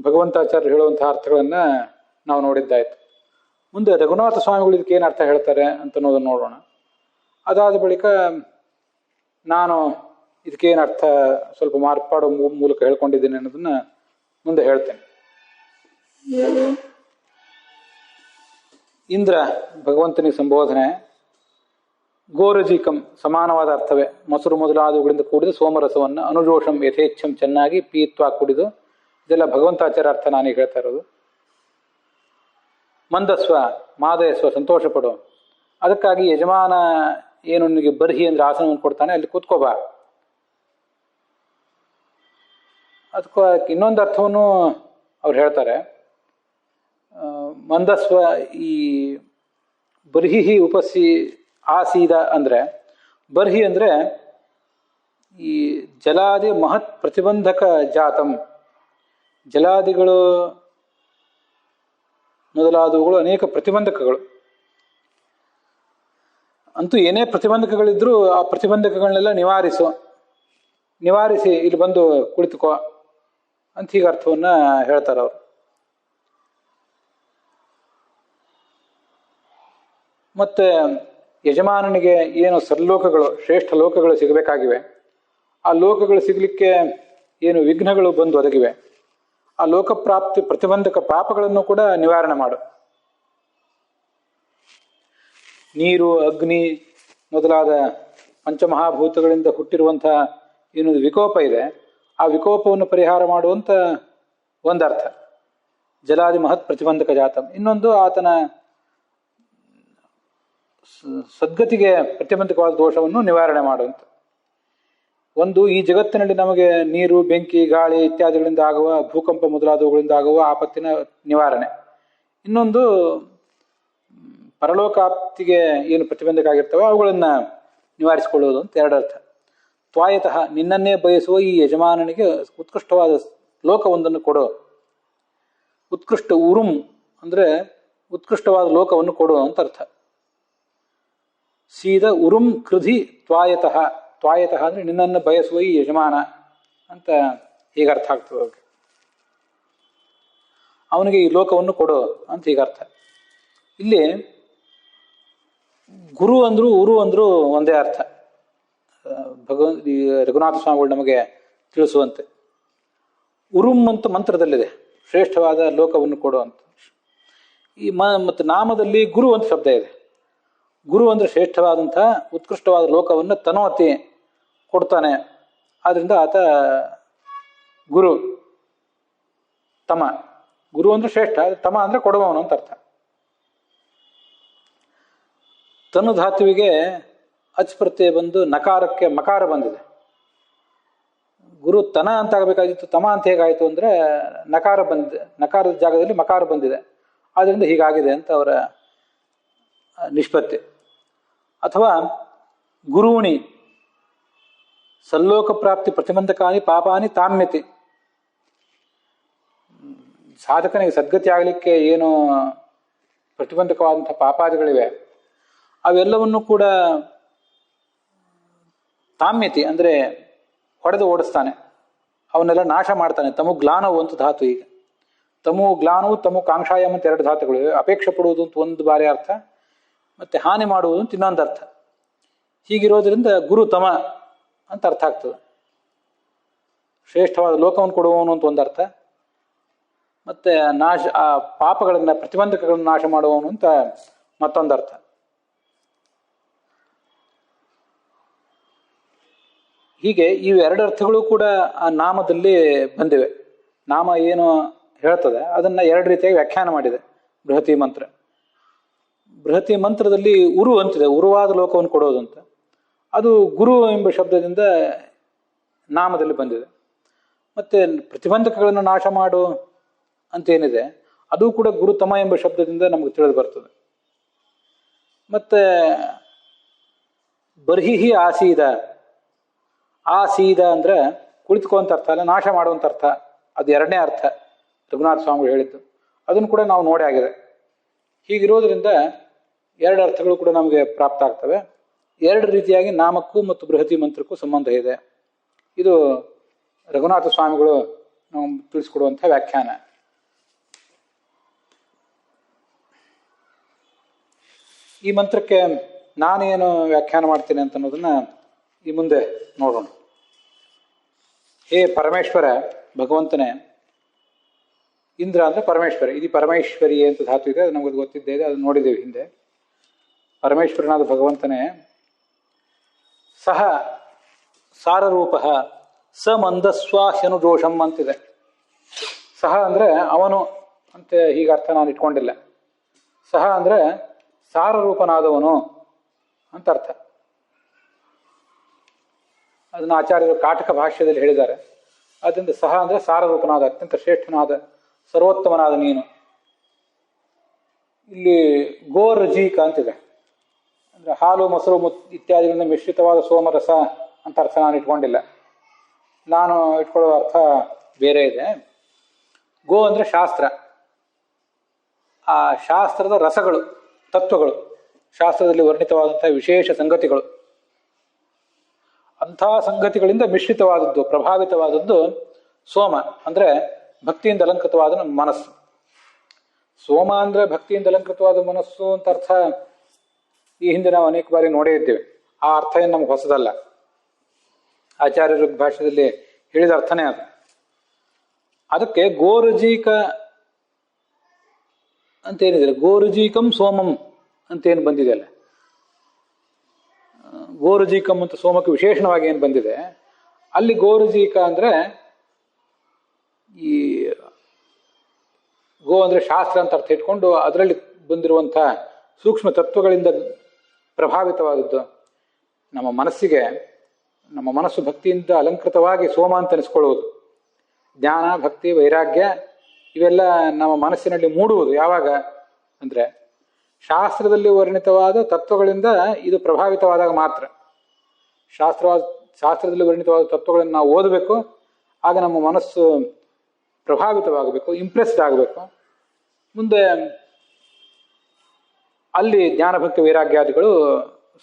ಭಗವಂತಾಚಾರ್ಯರು ಹೇಳುವಂತಹ ಅರ್ಥಗಳನ್ನ ನಾವು ನೋಡಿದ್ದಾಯ್ತು. ಮುಂದೆ ರಘುನಾಥ ಸ್ವಾಮಿಗಳು ಇದಕ್ಕೆ ಏನು ಅರ್ಥ ಹೇಳ್ತಾರೆ ಅಂತ ಅನ್ನೋದನ್ನು ನೋಡೋಣ. ಅದಾದ ಬಳಿಕ ನಾನು ಇದಕ್ಕೇನು ಅರ್ಥ ಸ್ವಲ್ಪ ಮಾರ್ಪಾಡೋ ಮೂಲಕ ಹೇಳ್ಕೊಂಡಿದ್ದೀನಿ ಅನ್ನೋದನ್ನ ಮುಂದೆ ಹೇಳ್ತೇನೆ. ಇಂದ್ರ ಭಗವಂತನಿಗೆ ಸಂಬೋಧನೆ. ಗೋರಜಿಕಂ ಸಮಾನವಾದ ಅರ್ಥವೇ, ಮೊಸರು ಮೊದಲಾದವುಗಳಿಂದ ಕೂಡಿದ ಸೋಮರಸವನ್ನು ಅನುಜೋಷಂ ಯಥೇಚ್ಛಂ ಚೆನ್ನಾಗಿ ಪೀತ್ವ ಕುಡಿದು, ಇದೆಲ್ಲ ಭಗವಂತಾಚಾರ್ಯ ಅರ್ಥ ನಾನೀಗ ಹೇಳ್ತಾ ಇರೋದು. ಮಂದಸ್ವ ಮಾದಯಸ್ವ ಸಂತೋಷ ಪಡು, ಅದಕ್ಕಾಗಿ ಯಜಮಾನ ಏನು ನಿನಗೆ ಬರ್ಹಿ ಅಂದ್ರೆ ಆಸನವನ್ನು ಕೊಡ್ತಾನೆ, ಅಲ್ಲಿ ಕೂತ್ಕೋಬಾ. ಅದಕ್ಕೆ ಇನ್ನೊಂದು ಅರ್ಥವನ್ನು ಅವ್ರು ಹೇಳ್ತಾರೆ. ಮಂದಸ್ವ ಈ ಬರ್ಹಿ ಉಪಸಿ ಆಸೀದ ಅಂದ್ರೆ, ಬರ್ಹಿ ಅಂದ್ರೆ ಈ ಜಲಾದಿ ಮಹತ್ ಪ್ರತಿಬಂಧಕ ಜಾತಂ, ಜಲಾದಿಗಳು ಮೊದಲಾದವುಗಳು ಅನೇಕ ಪ್ರತಿಬಂಧಕಗಳು. ಅಂತೂ ಏನೇ ಪ್ರತಿಬಂಧಕಗಳಿದ್ರೂ ಆ ಪ್ರತಿಬಂಧಕಗಳನ್ನೆಲ್ಲ ನಿವಾರಿಸಿ ಇಲ್ಲಿ ಬಂದು ಕುಳಿತುಕೋ ಅಂತ ಹೀಗೆ ಅರ್ಥವನ್ನ ಹೇಳ್ತಾರೆ ಅವರು. ಮತ್ತೆ ಯಜಮಾನನಿಗೆ ಏನು ಸರ್ಲೋಕಗಳು, ಶ್ರೇಷ್ಠ ಲೋಕಗಳು ಸಿಗಬೇಕಾಗಿವೆ, ಆ ಲೋಕಗಳು ಸಿಗಲಿಕ್ಕೆ ಏನು ವಿಘ್ನಗಳು ಬಂದು ಒದಗಿವೆ, ಆ ಲೋಕಪ್ರಾಪ್ತಿ ಪ್ರತಿಬಂಧಕ ಪಾಪಗಳನ್ನು ಕೂಡ ನಿವಾರಣೆ ಮಾಡು. ನೀರು, ಅಗ್ನಿ ಮೊದಲಾದ ಪಂಚಮಹಾಭೂತಗಳಿಂದ ಹುಟ್ಟಿರುವಂತಹ ಏನೊಂದು ವಿಕೋಪ ಇದೆ, ಆ ವಿಕೋಪವನ್ನು ಪರಿಹಾರ ಮಾಡುವಂತ ಒಂದರ್ಥ. ಜಲಾದಿ ಮಹತ್ ಪ್ರತಿಬಂಧಕ ಜಾತಂ. ಇನ್ನೊಂದು ಆತನ ಸದ್ಗತಿಗೆ ಪ್ರತಿಬಂಧಕವಾದ ದೋಷವನ್ನು ನಿವಾರಣೆ ಮಾಡುವಂತ. ಒಂದು, ಈ ಜಗತ್ತಿನಲ್ಲಿ ನಮಗೆ ನೀರು, ಬೆಂಕಿ, ಗಾಳಿ ಇತ್ಯಾದಿಗಳಿಂದ ಆಗುವ ಭೂಕಂಪ ಮೊದಲಾದವುಗಳಿಂದ ಆಗುವ ಆಪತ್ತಿನ ನಿವಾರಣೆ. ಇನ್ನೊಂದು, ಪರಲೋಕಾಪ್ತಿಗೆ ಏನು ಪ್ರತಿಬಂಧಕ ಆಗಿರ್ತವೆ ಅವುಗಳನ್ನ ನಿವಾರಿಸಿಕೊಳ್ಳುವುದು ಅಂತ ಎರಡರ್ಥ. ತ್ವಾಯತಃ, ನಿನ್ನನ್ನೇ ಬಯಸುವ ಈ ಯಜಮಾನನಿಗೆ ಉತ್ಕೃಷ್ಟವಾದ ಲೋಕವೊಂದನ್ನು ಕೊಡು. ಉತ್ಕೃಷ್ಟ ಉರುಂ ಅಂದ್ರೆ ಉತ್ಕೃಷ್ಟವಾದ ಲೋಕವನ್ನು ಕೊಡು ಅಂತ ಅರ್ಥ. ಸೀದಾ ಉರುಂ ಕೃಧಿ ತ್ವಾಯತಃ. ತ್ವಾಯತಃ ಅಂದ್ರೆ ನಿನ್ನನ್ನು ಬಯಸುವ ಈ ಯಜಮಾನ ಅಂತ ಹೀಗೆ ಅರ್ಥ ಆಗ್ತದೆ. ಅವನಿಗೆ ಈ ಲೋಕವನ್ನು ಕೊಡು ಅಂತ ಹೀಗೆ ಅರ್ಥ. ಇಲ್ಲಿ ಗುರು ಅಂದ್ರು ಉರು ಅಂದ್ರು ಒಂದೇ ಅರ್ಥ. ಈ ರಘುನಾಥ ಸ್ವಾಮಿಗಳು ನಮಗೆ ತಿಳಿಸುವಂತೆ ಉರುಂ ಅಂತ ಮಂತ್ರದಲ್ಲಿದೆ, ಶ್ರೇಷ್ಠವಾದ ಲೋಕವನ್ನು ಕೊಡು ಅಂತ. ಈ ಮತ್ತು ನಾಮದಲ್ಲಿ ಗುರು ಅಂತ ಶಬ್ದ ಇದೆ. ಗುರು ಅಂದ್ರೆ ಶ್ರೇಷ್ಠವಾದಂತಹ ಉತ್ಕೃಷ್ಟವಾದ ಲೋಕವನ್ನು ತನವತಿ ಕೊಡ್ತಾನೆ. ಆದ್ರಿಂದ ಆತ ಗುರು. ತಮ, ಗುರು ಅಂದ್ರೆ ಶ್ರೇಷ್ಠ, ತಮ ಅಂದ್ರೆ ಕೊಡುವವನು ಅಂತ ಅರ್ಥ. ತನು ಧಾತುವಿಗೆ ಅಚ್ ಪ್ರತ್ಯಯ ಬಂದು ನಕಾರಕ್ಕೆ ಮಕಾರ ಬಂದಿದೆ. ಗುರು ತನ ಅಂತ ಆಗಬೇಕಾಗಿತ್ತು, ತಮ ಅಂತ ಹೇಗಾಯಿತು ಅಂದ್ರೆ ನಕಾರ ಬಂದಿದೆ, ನಕಾರದ ಜಾಗದಲ್ಲಿ ಮಕಾರ ಬಂದಿದೆ, ಆದ್ರಿಂದ ಹೀಗಾಗಿದೆ ಅಂತ ಅವರ ನಿಷ್ಪತ್ತಿ. ಅಥವಾ ಗುರುಣಿ ಸಲ್ಲೋಕ ಪ್ರಾಪ್ತಿ ಪ್ರತಿಬಂಧಕಾನಿ ಪಾಪಾನಿ ತಾಮ್ಯತಿ. ಸಾಧಕನಿಗೆ ಸದ್ಗತಿ ಆಗಲಿಕ್ಕೆ ಏನು ಪ್ರತಿಬಂಧಕವಾದಂತಹ ಪಾಪಾದಿಗಳಿವೆ ಅವೆಲ್ಲವನ್ನು ಕೂಡ ತಾಮ್ಯತಿ ಅಂದ್ರೆ ಹೊಡೆದು ಓಡಿಸ್ತಾನೆ, ಅವನ್ನೆಲ್ಲ ನಾಶ ಮಾಡ್ತಾನೆ. ತಮು ಗ್ಲಾನವು ಅಂತ ಧಾತು. ಈಗ ತಮು ಗ್ಲಾನವು, ತಮು ಕಾಂಕ್ಷಾಯಾಮ ಅಂತ ಎರಡು ಧಾತುಗಳಿವೆ. ಅಪೇಕ್ಷೆ ಪಡುವುದು ಅಂತ ಒಂದು ಬಾರಿ ಅರ್ಥ, ಮತ್ತೆ ಹಾನಿ ಮಾಡುವುದು ಅಂತ ಇನ್ನೊಂದು ಅರ್ಥ. ಹೀಗಿರೋದ್ರಿಂದ ಗುರು ತಮ ಅಂತ ಅರ್ಥ ಆಗ್ತದೆ. ಶ್ರೇಷ್ಠವಾದ ಲೋಕವನ್ನು ಕೊಡುವವನು ಅಂತ ಒಂದು ಅರ್ಥ, ಮತ್ತೆ ಆ ಪಾಪಗಳನ್ನ ಪ್ರತಿಬಂಧಕಗಳನ್ನು ನಾಶ ಮಾಡುವವನು ಅಂತ ಮತ್ತೊಂದು ಅರ್ಥ. ಹೀಗೆ ಇವೆರಡು ಅರ್ಥಗಳು ಕೂಡ ಆ ನಾಮದಲ್ಲಿ ಬಂದಿವೆ. ನಾಮ ಏನು ಹೇಳ್ತದೆ ಅದನ್ನ ಎರಡು ರೀತಿಯಾಗಿ ವ್ಯಾಖ್ಯಾನ ಮಾಡಿದೆ ಬೃಹತಿ ಮಂತ್ರ. ಬೃಹತಿ ಮಂತ್ರದಲ್ಲಿ ಉರು ಅಂತಿದೆ, ಉರುವಾದ ಲೋಕವನ್ನು ಕೊಡೋದು ಅಂತ. ಅದು ಗುರು ಎಂಬ ಶಬ್ದದಿಂದ ನಾಮದಲ್ಲಿ ಬಂದಿದೆ. ಮತ್ತೆ ಪ್ರತಿಬಂಧಕಗಳನ್ನು ನಾಶ ಮಾಡು ಅಂತೇನಿದೆ ಅದು ಕೂಡ ಗುರುತಮ ಎಂಬ ಶಬ್ದದಿಂದ ನಮಗೆ ತಿಳಿದು ಬರ್ತದೆ. ಮತ್ತೆ ಬರ್ಹಿಹಿ ಆಸೀದ, ಆಸೀದ ಅಂದ್ರೆ ಕುಳಿತುಕೊಂತ ಅರ್ಥ ಅಲ್ಲ, ನಾಶ ಮಾಡುವಂತ ಅರ್ಥ. ಅದು ಎರಡನೇ ಅರ್ಥ ರಘುನಾಥ ಸ್ವಾಮಿಗಳು ಹೇಳಿದ್ದು. ಅದನ್ನು ಕೂಡ ನಾವು ನೋಡಿ ಆಗಿದೆ. ಹೀಗಿರೋದ್ರಿಂದ ಎರಡು ಅರ್ಥಗಳು ಕೂಡ ನಮಗೆ ಪ್ರಾಪ್ತ ಆಗ್ತವೆ. ಎರಡು ರೀತಿಯಾಗಿ ನಾಮಕ್ಕೂ ಮತ್ತು ಬೃಹತಿ ಮಂತ್ರಕ್ಕೂ ಸಂಬಂಧ ಇದೆ. ಇದು ರಘುನಾಥ ಸ್ವಾಮಿಗಳು ನಾವು ತಿಳಿಸ್ಕೊಡುವಂಥ ವ್ಯಾಖ್ಯಾನ. ಈ ಮಂತ್ರಕ್ಕೆ ನಾನೇನು ವ್ಯಾಖ್ಯಾನ ಮಾಡ್ತೇನೆ ಅಂತ ಅನ್ನೋದನ್ನ ಈ ಮುಂದೆ ನೋಡೋಣ. ಹೇ ಪರಮೇಶ್ವರ, ಭಗವಂತನೇ. ಇಂದ್ರ ಅಂದ್ರೆ ಪರಮೇಶ್ವರ. ಇದು ಪರಮೇಶ್ವರಿ ಅಂತ ಧಾತು ಇದೆ, ಅದು ನಮಗೆ ಗೊತ್ತಿದ್ದೇ ಇದೆ, ಅದನ್ನು ನೋಡಿದ್ದೇವೆ ಹಿಂದೆ. ಪರಮೇಶ್ವರನಾದ ಭಗವಂತನೇ. ಸಹ ಸಾರರೂಪ ಸ ಮಂದಸ್ವಾಹ್ಯನುಜೋಷಂ ಅಂತಿದೆ. ಸಹ ಅಂದ್ರೆ ಅವನು ಅಂತ ಹೀಗೆ ಅರ್ಥ ನಾನು ಇಟ್ಕೊಂಡಿಲ್ಲ. ಸಹ ಅಂದ್ರೆ ಸಾರರೂಪನಾದವನು ಅಂತ ಅರ್ಥ. ಅದನ್ನು ಆಚಾರ್ಯರು ಕಾಟಕ ಭಾಷ್ಯದಲ್ಲಿ ಹೇಳಿದ್ದಾರೆ. ಅದರಿಂದ ಸಹ ಅಂದ್ರೆ ಸಾರರೂಪನಾದ, ಅತ್ಯಂತ ಶ್ರೇಷ್ಠನಾದ, ಸರ್ವೋತ್ತಮನಾದ ನೀನು. ಇಲ್ಲಿ ಗೋರಜೀಕ ಅಂತಿದೆ, ಅಂದ್ರೆ ಹಾಲು, ಮೊಸರು ಇತ್ಯಾದಿಗಳಿಂದ ಮಿಶ್ರಿತವಾದ ಸೋಮರಸ ಅಂತ ಅರ್ಥ ನಾನು ಇಟ್ಕೊಂಡಿಲ್ಲ. ನಾನು ಇಟ್ಕೊಳ್ಳುವ ಅರ್ಥ ಬೇರೆ ಇದೆ. ಗೋ ಅಂದ್ರೆ ಶಾಸ್ತ್ರ, ಆ ಶಾಸ್ತ್ರದ ರಸಗಳು, ತತ್ವಗಳು, ಶಾಸ್ತ್ರದಲ್ಲಿ ವರ್ಣಿತವಾದಂತಹ ವಿಶೇಷ ಸಂಗತಿಗಳು, ಅಂಥ ಸಂಗತಿಗಳಿಂದ ಮಿಶ್ರಿತವಾದದ್ದು, ಪ್ರಭಾವಿತವಾದದ್ದು ಸೋಮ ಅಂದ್ರೆ ಭಕ್ತಿಯಿಂದ ಅಲಂಕೃತವಾದ ನಮ್ಮ ಮನಸ್ಸು. ಸೋಮ ಅಂದ್ರೆ ಭಕ್ತಿಯಿಂದ ಅಲಂಕೃತವಾದ ಮನಸ್ಸು ಅಂತ ಅರ್ಥ ಈ ಹಿಂದೆ ನಾವು ಅನೇಕ ಬಾರಿ ನೋಡೇ ಇದ್ದೇವೆ. ಆ ಅರ್ಥ ಏನು ನಮ್ಗೆ ಹೊಸದಲ್ಲ, ಆಚಾರ್ಯರ ಭಾಷೆಯಲ್ಲಿ ಹೇಳಿದ ಅರ್ಥನೇ ಅದು. ಅದಕ್ಕೆ ಗೋರುಜೀಕ ಅಂತೇನಿದೆ, ಗೋರುಜೀಕಂ ಸೋಮಂ ಅಂತೇನು ಬಂದಿದೆಯಲ್ಲ, ಗೋರುಜೀಕಂ ಅಂತ ಸೋಮಕ್ಕೆ ವಿಶೇಷಣವಾಗಿ ಏನು ಬಂದಿದೆ, ಅಲ್ಲಿ ಗೋರುಜೀಕ ಅಂದರೆ ಈ ಗೋ ಅಂದರೆ ಶಾಸ್ತ್ರ ಅಂತ ಅರ್ಥ ಇಟ್ಕೊಂಡು ಅದರಲ್ಲಿ ಬಂದಿರುವಂಥ ಸೂಕ್ಷ್ಮ ತತ್ವಗಳಿಂದ ಪ್ರಭಾವಿತವಾದದ್ದು. ನಮ್ಮ ಮನಸ್ಸು ಭಕ್ತಿಯಿಂದ ಅಲಂಕೃತವಾಗಿ ಸೋಮ ಅಂತ ಅನಿಸ್ಕೊಳ್ಳುವುದು. ಜ್ಞಾನ, ಭಕ್ತಿ, ವೈರಾಗ್ಯ ಇವೆಲ್ಲ ನಮ್ಮ ಮನಸ್ಸಿನಲ್ಲಿ ಮೂಡುವುದು ಯಾವಾಗ ಅಂದರೆ ಶಾಸ್ತ್ರದಲ್ಲಿ ವರ್ಣಿತವಾದ ತತ್ವಗಳಿಂದ ಇದು ಪ್ರಭಾವಿತವಾದಾಗ ಮಾತ್ರ. ಶಾಸ್ತ್ರದಲ್ಲಿ ವರ್ಣಿತವಾದ ತತ್ವಗಳನ್ನು ನಾವು ಓದಬೇಕು, ಆಗ ನಮ್ಮ ಮನಸ್ಸು ಪ್ರಭಾವಿತವಾಗಬೇಕು, ಇಂಪ್ರೆಸ್ಡ್ ಆಗಬೇಕು. ಮುಂದೆ ಅಲ್ಲಿ ಜ್ಞಾನಭಕ್ತಿ ವೈರಾಗ್ಯಾದಿಗಳು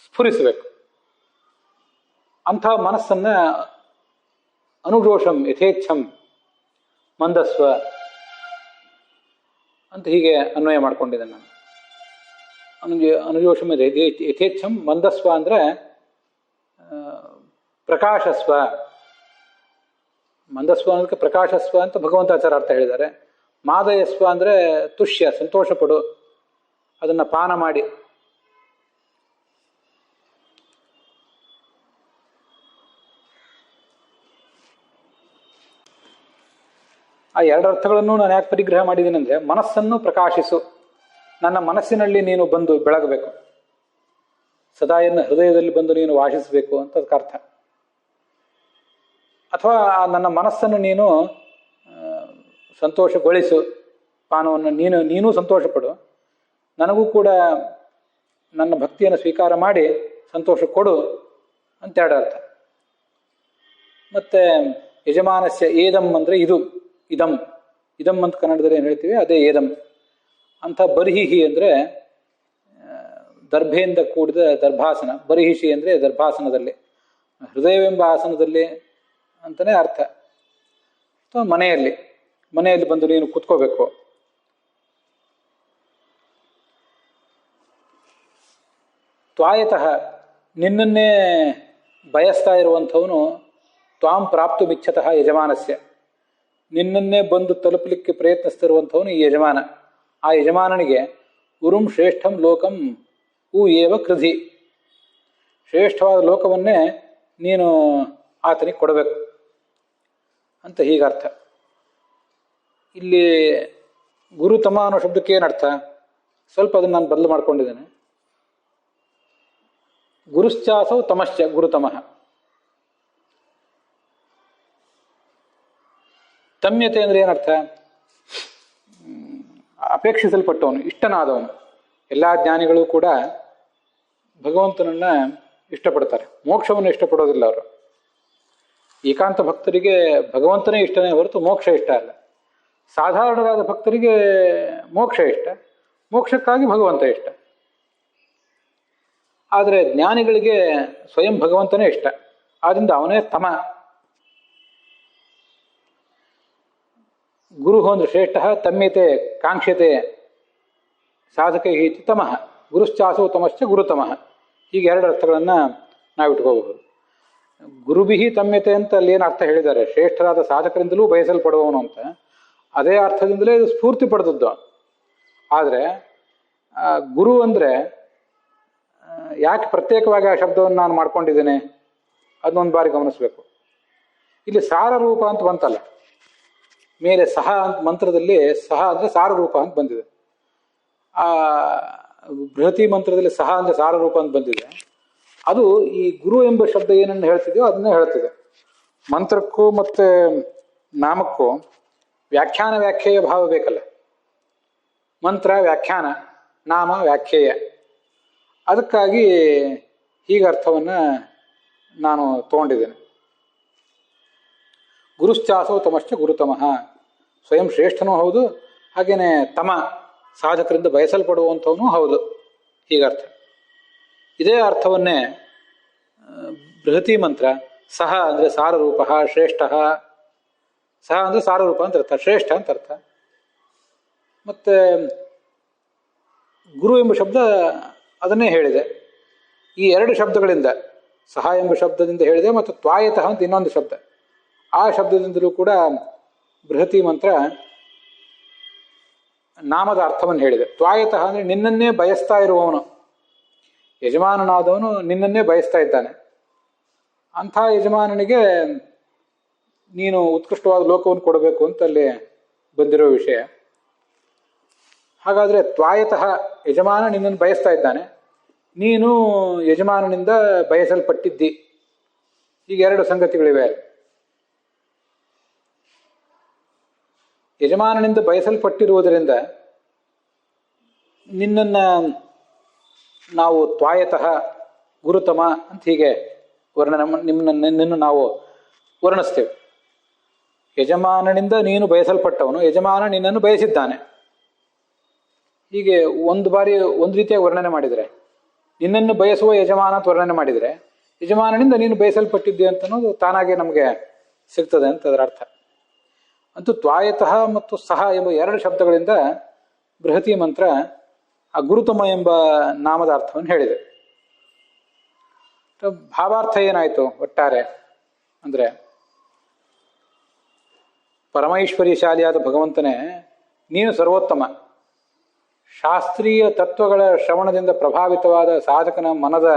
ಸ್ಫುರಿಸಬೇಕು. ಅಂಥ ಮನಸ್ಸನ್ನು ಅನುರೋಷಂ ಯಥೇಚ್ಛಂ ಮಂದಸ್ವ ಅಂತ ಹೀಗೆ ಅನ್ವಯ ಮಾಡ್ಕೊಂಡಿದ್ದೆ ನಾನು. ಅನುರೋಷಂ ಯಥೇಚ್ಛಂ ಮಂದಸ್ವ ಅಂದರೆ ಪ್ರಕಾಶಸ್ವ. ಮಂದಸ್ವ ಅನ್ನೋದಕ್ಕೆ ಪ್ರಕಾಶಸ್ವ ಅಂತ ಭಗವಂತಾಚಾರ್ಯ ಅರ್ಥ ಹೇಳಿದ್ದಾರೆ. ಮಾದಯಸ್ವ ಅಂದರೆ ತುಷ್ಯ, ಸಂತೋಷ ಪಡು, ಅದನ್ನು ಪಾನ ಮಾಡಿ. ಆ ಎರಡು ಅರ್ಥಗಳನ್ನು ನಾನು ಯಾಕೆ ಪರಿಗ್ರಹ ಮಾಡಿದ್ದೀನಿ ಅಂದರೆ, ಮನಸ್ಸನ್ನು ಪ್ರಕಾಶಿಸು, ನನ್ನ ಮನಸ್ಸಿನಲ್ಲಿ ನೀನು ಬಂದು ಬೆಳಗಬೇಕು, ಸದಾ ಎನ್ನ ಹೃದಯದಲ್ಲಿ ಬಂದು ನೀನು ವಾಸಿಸಬೇಕು ಅಂತ ಅದಕ್ಕೆ ಅರ್ಥ. ಅಥವಾ ನನ್ನ ಮನಸ್ಸನ್ನು ನೀನು ಸಂತೋಷಗೊಳಿಸು, ಪಾನವನ್ನು ನೀನೂ ಸಂತೋಷಪಡು, ನನಗೂ ಕೂಡ ನನ್ನ ಭಕ್ತಿಯನ್ನು ಸ್ವೀಕಾರ ಮಾಡಿ ಸಂತೋಷ ಕೊಡು ಅಂತ ಎರಡು ಅರ್ಥ. ಮತ್ತು ಯಜಮಾನಸ್ಯ ಏದಂ ಅಂದರೆ ಇದು, ಇದಂ ಅಂತ ಕನ್ನಡದಲ್ಲಿ ಏನು ಹೇಳ್ತೀವಿ ಅದೇ ಏದಂ. ಅಂಥ ಬರ್ಹಿಹಿ ಅಂದರೆ ದರ್ಭೆಯಿಂದ ಕೂಡಿದ ದರ್ಭಾಸನ, ಬರ್ಹಿಷಿ ಅಂದರೆ ದರ್ಭಾಸನದಲ್ಲಿ, ಹೃದಯವೆಂಬ ಆಸನದಲ್ಲಿ ಅಂತಲೇ ಅರ್ಥ. ಅಥವಾ ಮನೆಯಲ್ಲಿ ಬಂದು ನೀನು ಕೂತ್ಕೋಬೇಕು. ತ್ವಾಯತಃ ನಿನ್ನನ್ನೇ ಬಯಸ್ತಾ ಇರುವಂಥವನು, ತ್ವಾಂ ಪ್ರಾಪ್ತುಮಿಚ್ಛತಃ ಯಜಮಾನಸ್ಯ, ನಿನ್ನನ್ನೇ ಬಂದು ತಲುಪಲಿಕ್ಕೆ ಪ್ರಯತ್ನಿಸ್ತಿರುವಂಥವನು ಈ ಯಜಮಾನ. ಆ ಯಜಮಾನನಿಗೆ ಉರುಂ ಶ್ರೇಷ್ಠಂ ಲೋಕಂ ಉ ಏವ ಕೃಧಿ, ಶ್ರೇಷ್ಠವಾದ ಲೋಕವನ್ನೇ ನೀನು ಆತನಿಗೆ ಕೊಡಬೇಕು ಅಂತ ಹೀಗರ್ಥ. ಇಲ್ಲಿ ಗುರುತಮ ಅನ್ನೋ ಶಬ್ದಕ್ಕೆ ಏನರ್ಥ, ಸ್ವಲ್ಪ ಅದನ್ನು ನಾನು ಬದಲು ಮಾಡ್ಕೊಂಡಿದ್ದೇನೆ. ಗುರುಶ್ಚಾಸೌ ತಮಶ್ಚ ಗುರುತಮಃ. ತಮ್ಯತೆ ಅಂದರೆ ಏನರ್ಥ, ಅಪೇಕ್ಷಿಸಲ್ಪಟ್ಟವನು, ಇಷ್ಟನಾದವನು. ಎಲ್ಲ ಜ್ಞಾನಿಗಳು ಕೂಡ ಭಗವಂತನನ್ನ ಇಷ್ಟಪಡ್ತಾರೆ, ಮೋಕ್ಷವನ್ನು ಇಷ್ಟಪಡೋದಿಲ್ಲ ಅವರು. ಏಕಾಂತ ಭಕ್ತರಿಗೆ ಭಗವಂತನೇ ಇಷ್ಟನೇ ಹೊರತು ಮೋಕ್ಷ ಇಷ್ಟ ಅಲ್ಲ. ಸಾಧಾರಣವಾದ ಭಕ್ತರಿಗೆ ಮೋಕ್ಷ ಇಷ್ಟ, ಮೋಕ್ಷಕ್ಕಾಗಿ ಭಗವಂತ ಇಷ್ಟ. ಆದರೆ ಜ್ಞಾನಿಗಳಿಗೆ ಸ್ವಯಂ ಭಗವಂತನೇ ಇಷ್ಟ, ಆದ್ದರಿಂದ ಅವನೇ ತಮ. ಗುರು ಅಂದ್ರೆ ಶ್ರೇಷ್ಠ, ತಮ್ಯತೆ ಕಾಂಕ್ಷತೆ ಸಾಧಕ ಹೀತಿ ತಮಃ, ಗುರುಶ್ಚಾಸೋ ತಮಶ್ಚ ಗುರುತಮಃ. ಹೀಗೆ ಎರಡು ಅರ್ಥಗಳನ್ನು ನಾವು ಇಟ್ಕೋಬಹುದು. ಗುರುಬಿಹಿ ತಮ್ಯತೆ ಅಂತ ಅಲ್ಲಿ ಏನು ಅರ್ಥ ಹೇಳಿದ್ದಾರೆ, ಶ್ರೇಷ್ಠರಾದ ಸಾಧಕರಿಂದಲೂ ಬಯಸಲ್ಪಡುವವನು ಅಂತ, ಅದೇ ಅರ್ಥದಿಂದಲೇ ಇದು ಸ್ಫೂರ್ತಿ ಪಡೆದದ್ದು. ಆದರೆ ಗುರು ಅಂದರೆ ಯಾಕೆ ಪ್ರತ್ಯೇಕವಾಗಿ ಆ ಶಬ್ದವನ್ನು ನಾನು ಮಾಡ್ಕೊಂಡಿದ್ದೇನೆ ಅದನ್ನೊಂದು ಬಾರಿ ಗಮನಿಸಬೇಕು. ಇಲ್ಲಿ ಸಾರ ರೂಪ ಅಂತ ಬಂತಲ್ಲ, ಮೇಲೆ ಸಹ ಅಂತ ಮಂತ್ರದಲ್ಲಿ ಸಹ ಅಂದರೆ ಸಾರ ರೂಪ ಅಂತ ಬಂದಿದೆ. ಆ ಬೃಹತಿ ಮಂತ್ರದಲ್ಲಿ ಸಹ ಅಂದರೆ ಸಾರ ರೂಪ ಅಂತ ಬಂದಿದೆ. ಅದು ಈ ಗುರು ಎಂಬ ಶಬ್ದ ಏನನ್ನು ಹೇಳ್ತಿದೆಯೋ ಅದನ್ನೇ ಹೇಳ್ತಿದೆ. ಮಂತ್ರಕ್ಕೂ ಮತ್ತು ನಾಮಕ್ಕೂ ವ್ಯಾಖ್ಯೇಯ ಭಾವ ಬೇಕಲ್ಲ. ಮಂತ್ರ ವ್ಯಾಖ್ಯಾನ, ನಾಮ ವ್ಯಾಖ್ಯೇಯ. ಅದಕ್ಕಾಗಿ ಹೀಗೆ ಅರ್ಥವನ್ನು ನಾನು ತಗೊಂಡಿದ್ದೇನೆ. ಗುರುಶ್ಚಾಸೋ ತಮಶ್ಚ ಗುರುತಮಃ, ಸ್ವಯಂ ಶ್ರೇಷ್ಠನೂ ಹೌದು, ಹಾಗೇನೆ ತಮ ಸಾಧಕರಿಂದ ಬಯಸಲ್ಪಡುವಂಥವನೂ ಹೌದು, ಹೀಗರ್ಥ. ಇದೇ ಅರ್ಥವನ್ನೇ ಬೃಹತಿ ಮಂತ್ರ ಸಹ ಅಂದರೆ ಸಾರರೂಪ, ಶ್ರೇಷ್ಠ, ಸಹ ಅಂದರೆ ಸಾರರೂಪ ಅಂತ ಅರ್ಥ, ಶ್ರೇಷ್ಠ ಅಂತ ಅರ್ಥ. ಮತ್ತು ಗುರು ಎಂಬ ಶಬ್ದ ಅದನ್ನೇ ಹೇಳಿದೆ. ಈ ಎರಡು ಶಬ್ದಗಳಿಂದ, ಸಹ ಎಂಬ ಶಬ್ದದಿಂದ ಹೇಳಿದೆ, ಮತ್ತು ತ್ವಾಯತಃ ಅಂತ ಇನ್ನೊಂದು ಶಬ್ದ, ಆ ಶಬ್ದದಿಂದಲೂ ಕೂಡ ಬೃಹತಿ ಮಂತ್ರ ನಾಮದ ಅರ್ಥವನ್ನು ಹೇಳಿದೆ. ತ್ವಾಯತಃ ಅಂದರೆ ನಿನ್ನನ್ನೇ ಬಯಸ್ತಾ ಇರುವವನು, ಯಜಮಾನನಾದವನು ನಿನ್ನನ್ನೇ ಬಯಸ್ತಾ ಇದ್ದಾನೆ. ಅಂಥ ಯಜಮಾನನಿಗೆ ನೀನು ಉತ್ಕೃಷ್ಟವಾದ ಲೋಕವನ್ನು ಕೊಡಬೇಕು ಅಂತ ಅಲ್ಲಿ ಬಂದಿರೋ ವಿಷಯ. ಹಾಗಾದರೆ ತ್ವಾಯತಃ ಯಜಮಾನ ನಿನ್ನನ್ನು ಬಯಸ್ತಾ ಇದ್ದಾನೆ, ನೀನು ಯಜಮಾನನಿಂದ ಬಯಸಲ್ಪಟ್ಟಿದ್ದಿ. ಈಗ ಎರಡು ಸಂಗತಿಗಳಿವೆ. ಯಜಮಾನನಿಂದ ಬಯಸಲ್ಪಟ್ಟಿರುವುದರಿಂದ ನಿನ್ನನ್ನು ನಾವು ತ್ವಾಯತಃ ಗುರುತಮ ಅಂತ ಹೀಗೆ ನಿನ್ನನ್ನು ನಾವು ವರ್ಣಿಸ್ತೇವೆ. ಯಜಮಾನನಿಂದ ನೀನು ಬಯಸಲ್ಪಟ್ಟವನು, ಯಜಮಾನ ನಿನ್ನನ್ನು ಬಯಸಿದ್ದಾನೆ. ಹೀಗೆ ಒಂದು ಬಾರಿ ಒಂದು ರೀತಿಯಾಗಿ ವರ್ಣನೆ ಮಾಡಿದರೆ, ನಿನ್ನನ್ನು ಬಯಸುವ ಯಜಮಾನ ಅಂತ ವರ್ಣನೆ ಮಾಡಿದರೆ, ಯಜಮಾನನಿಂದ ನೀನು ಬಯಸಲ್ಪಟ್ಟಿದ್ದೆ ಅಂತ ಅನ್ನೋದು ತಾನಾಗೆ ನಮಗೆ ಸಿಗ್ತದೆ ಅಂತ ಅದರ ಅರ್ಥ. ಅಂತೂ ತ್ವಾಯತಃ ಮತ್ತು ಸಹ ಎಂಬ ಎರಡು ಶಬ್ದಗಳಿಂದ ಬೃಹತಿ ಮಂತ್ರ ಆ ಗುರುತಮ ಎಂಬ ನಾಮದ ಅರ್ಥವನ್ನು ಹೇಳಿದೆ. ಭಾವಾರ್ಥ ಏನಾಯಿತು ಒಟ್ಟಾರೆ ಅಂದರೆ, ಪರಮೈಶ್ವರ್ಯಶಾಲಿಯಾದ ಭಗವಂತನೇ ನೀನು ಸರ್ವೋತ್ತಮ. ಶಾಸ್ತ್ರೀಯ ತತ್ವಗಳ ಶ್ರವಣದಿಂದ ಪ್ರಭಾವಿತವಾದ ಸಾಧಕನ ಮನದ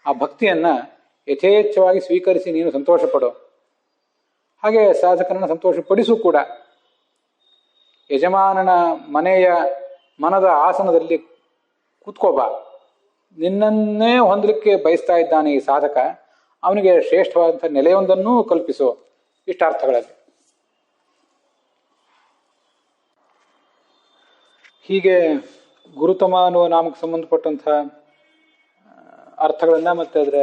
ಆ ಭಕ್ತಿಯನ್ನು ಯಥೇಚ್ಛವಾಗಿ ಸ್ವೀಕರಿಸಿ ನೀನು ಸಂತೋಷಪಡು. ಹಾಗೆ ಸಾಧಕನನ್ನು ಸಂತೋಷಪಡಿಸು ಕೂಡ. ಯಜಮಾನನ ಮನೆಯ ಮನದ ಆಸನದಲ್ಲಿ ಕೂತ್ಕೋಬಾ. ನಿನ್ನನ್ನೇ ಹೊಂದಲಿಕ್ಕೆ ಬಯಸ್ತಾ ಇದ್ದಾನೆ ಈ ಸಾಧಕ, ಅವನಿಗೆ ಶ್ರೇಷ್ಠವಾದಂಥ ನೆಲೆಯೊಂದನ್ನೂ ಕಲ್ಪಿಸು. ಇಷ್ಟ ಅರ್ಥಗಳಲ್ಲಿ ಹೀಗೆ ಗುರುತಮ ಅನ್ನುವ ನಾಮಕ್ಕೆ ಸಂಬಂಧಪಟ್ಟಂಥ ಅರ್ಥಗಳನ್ನು ಮತ್ತು ಅದರ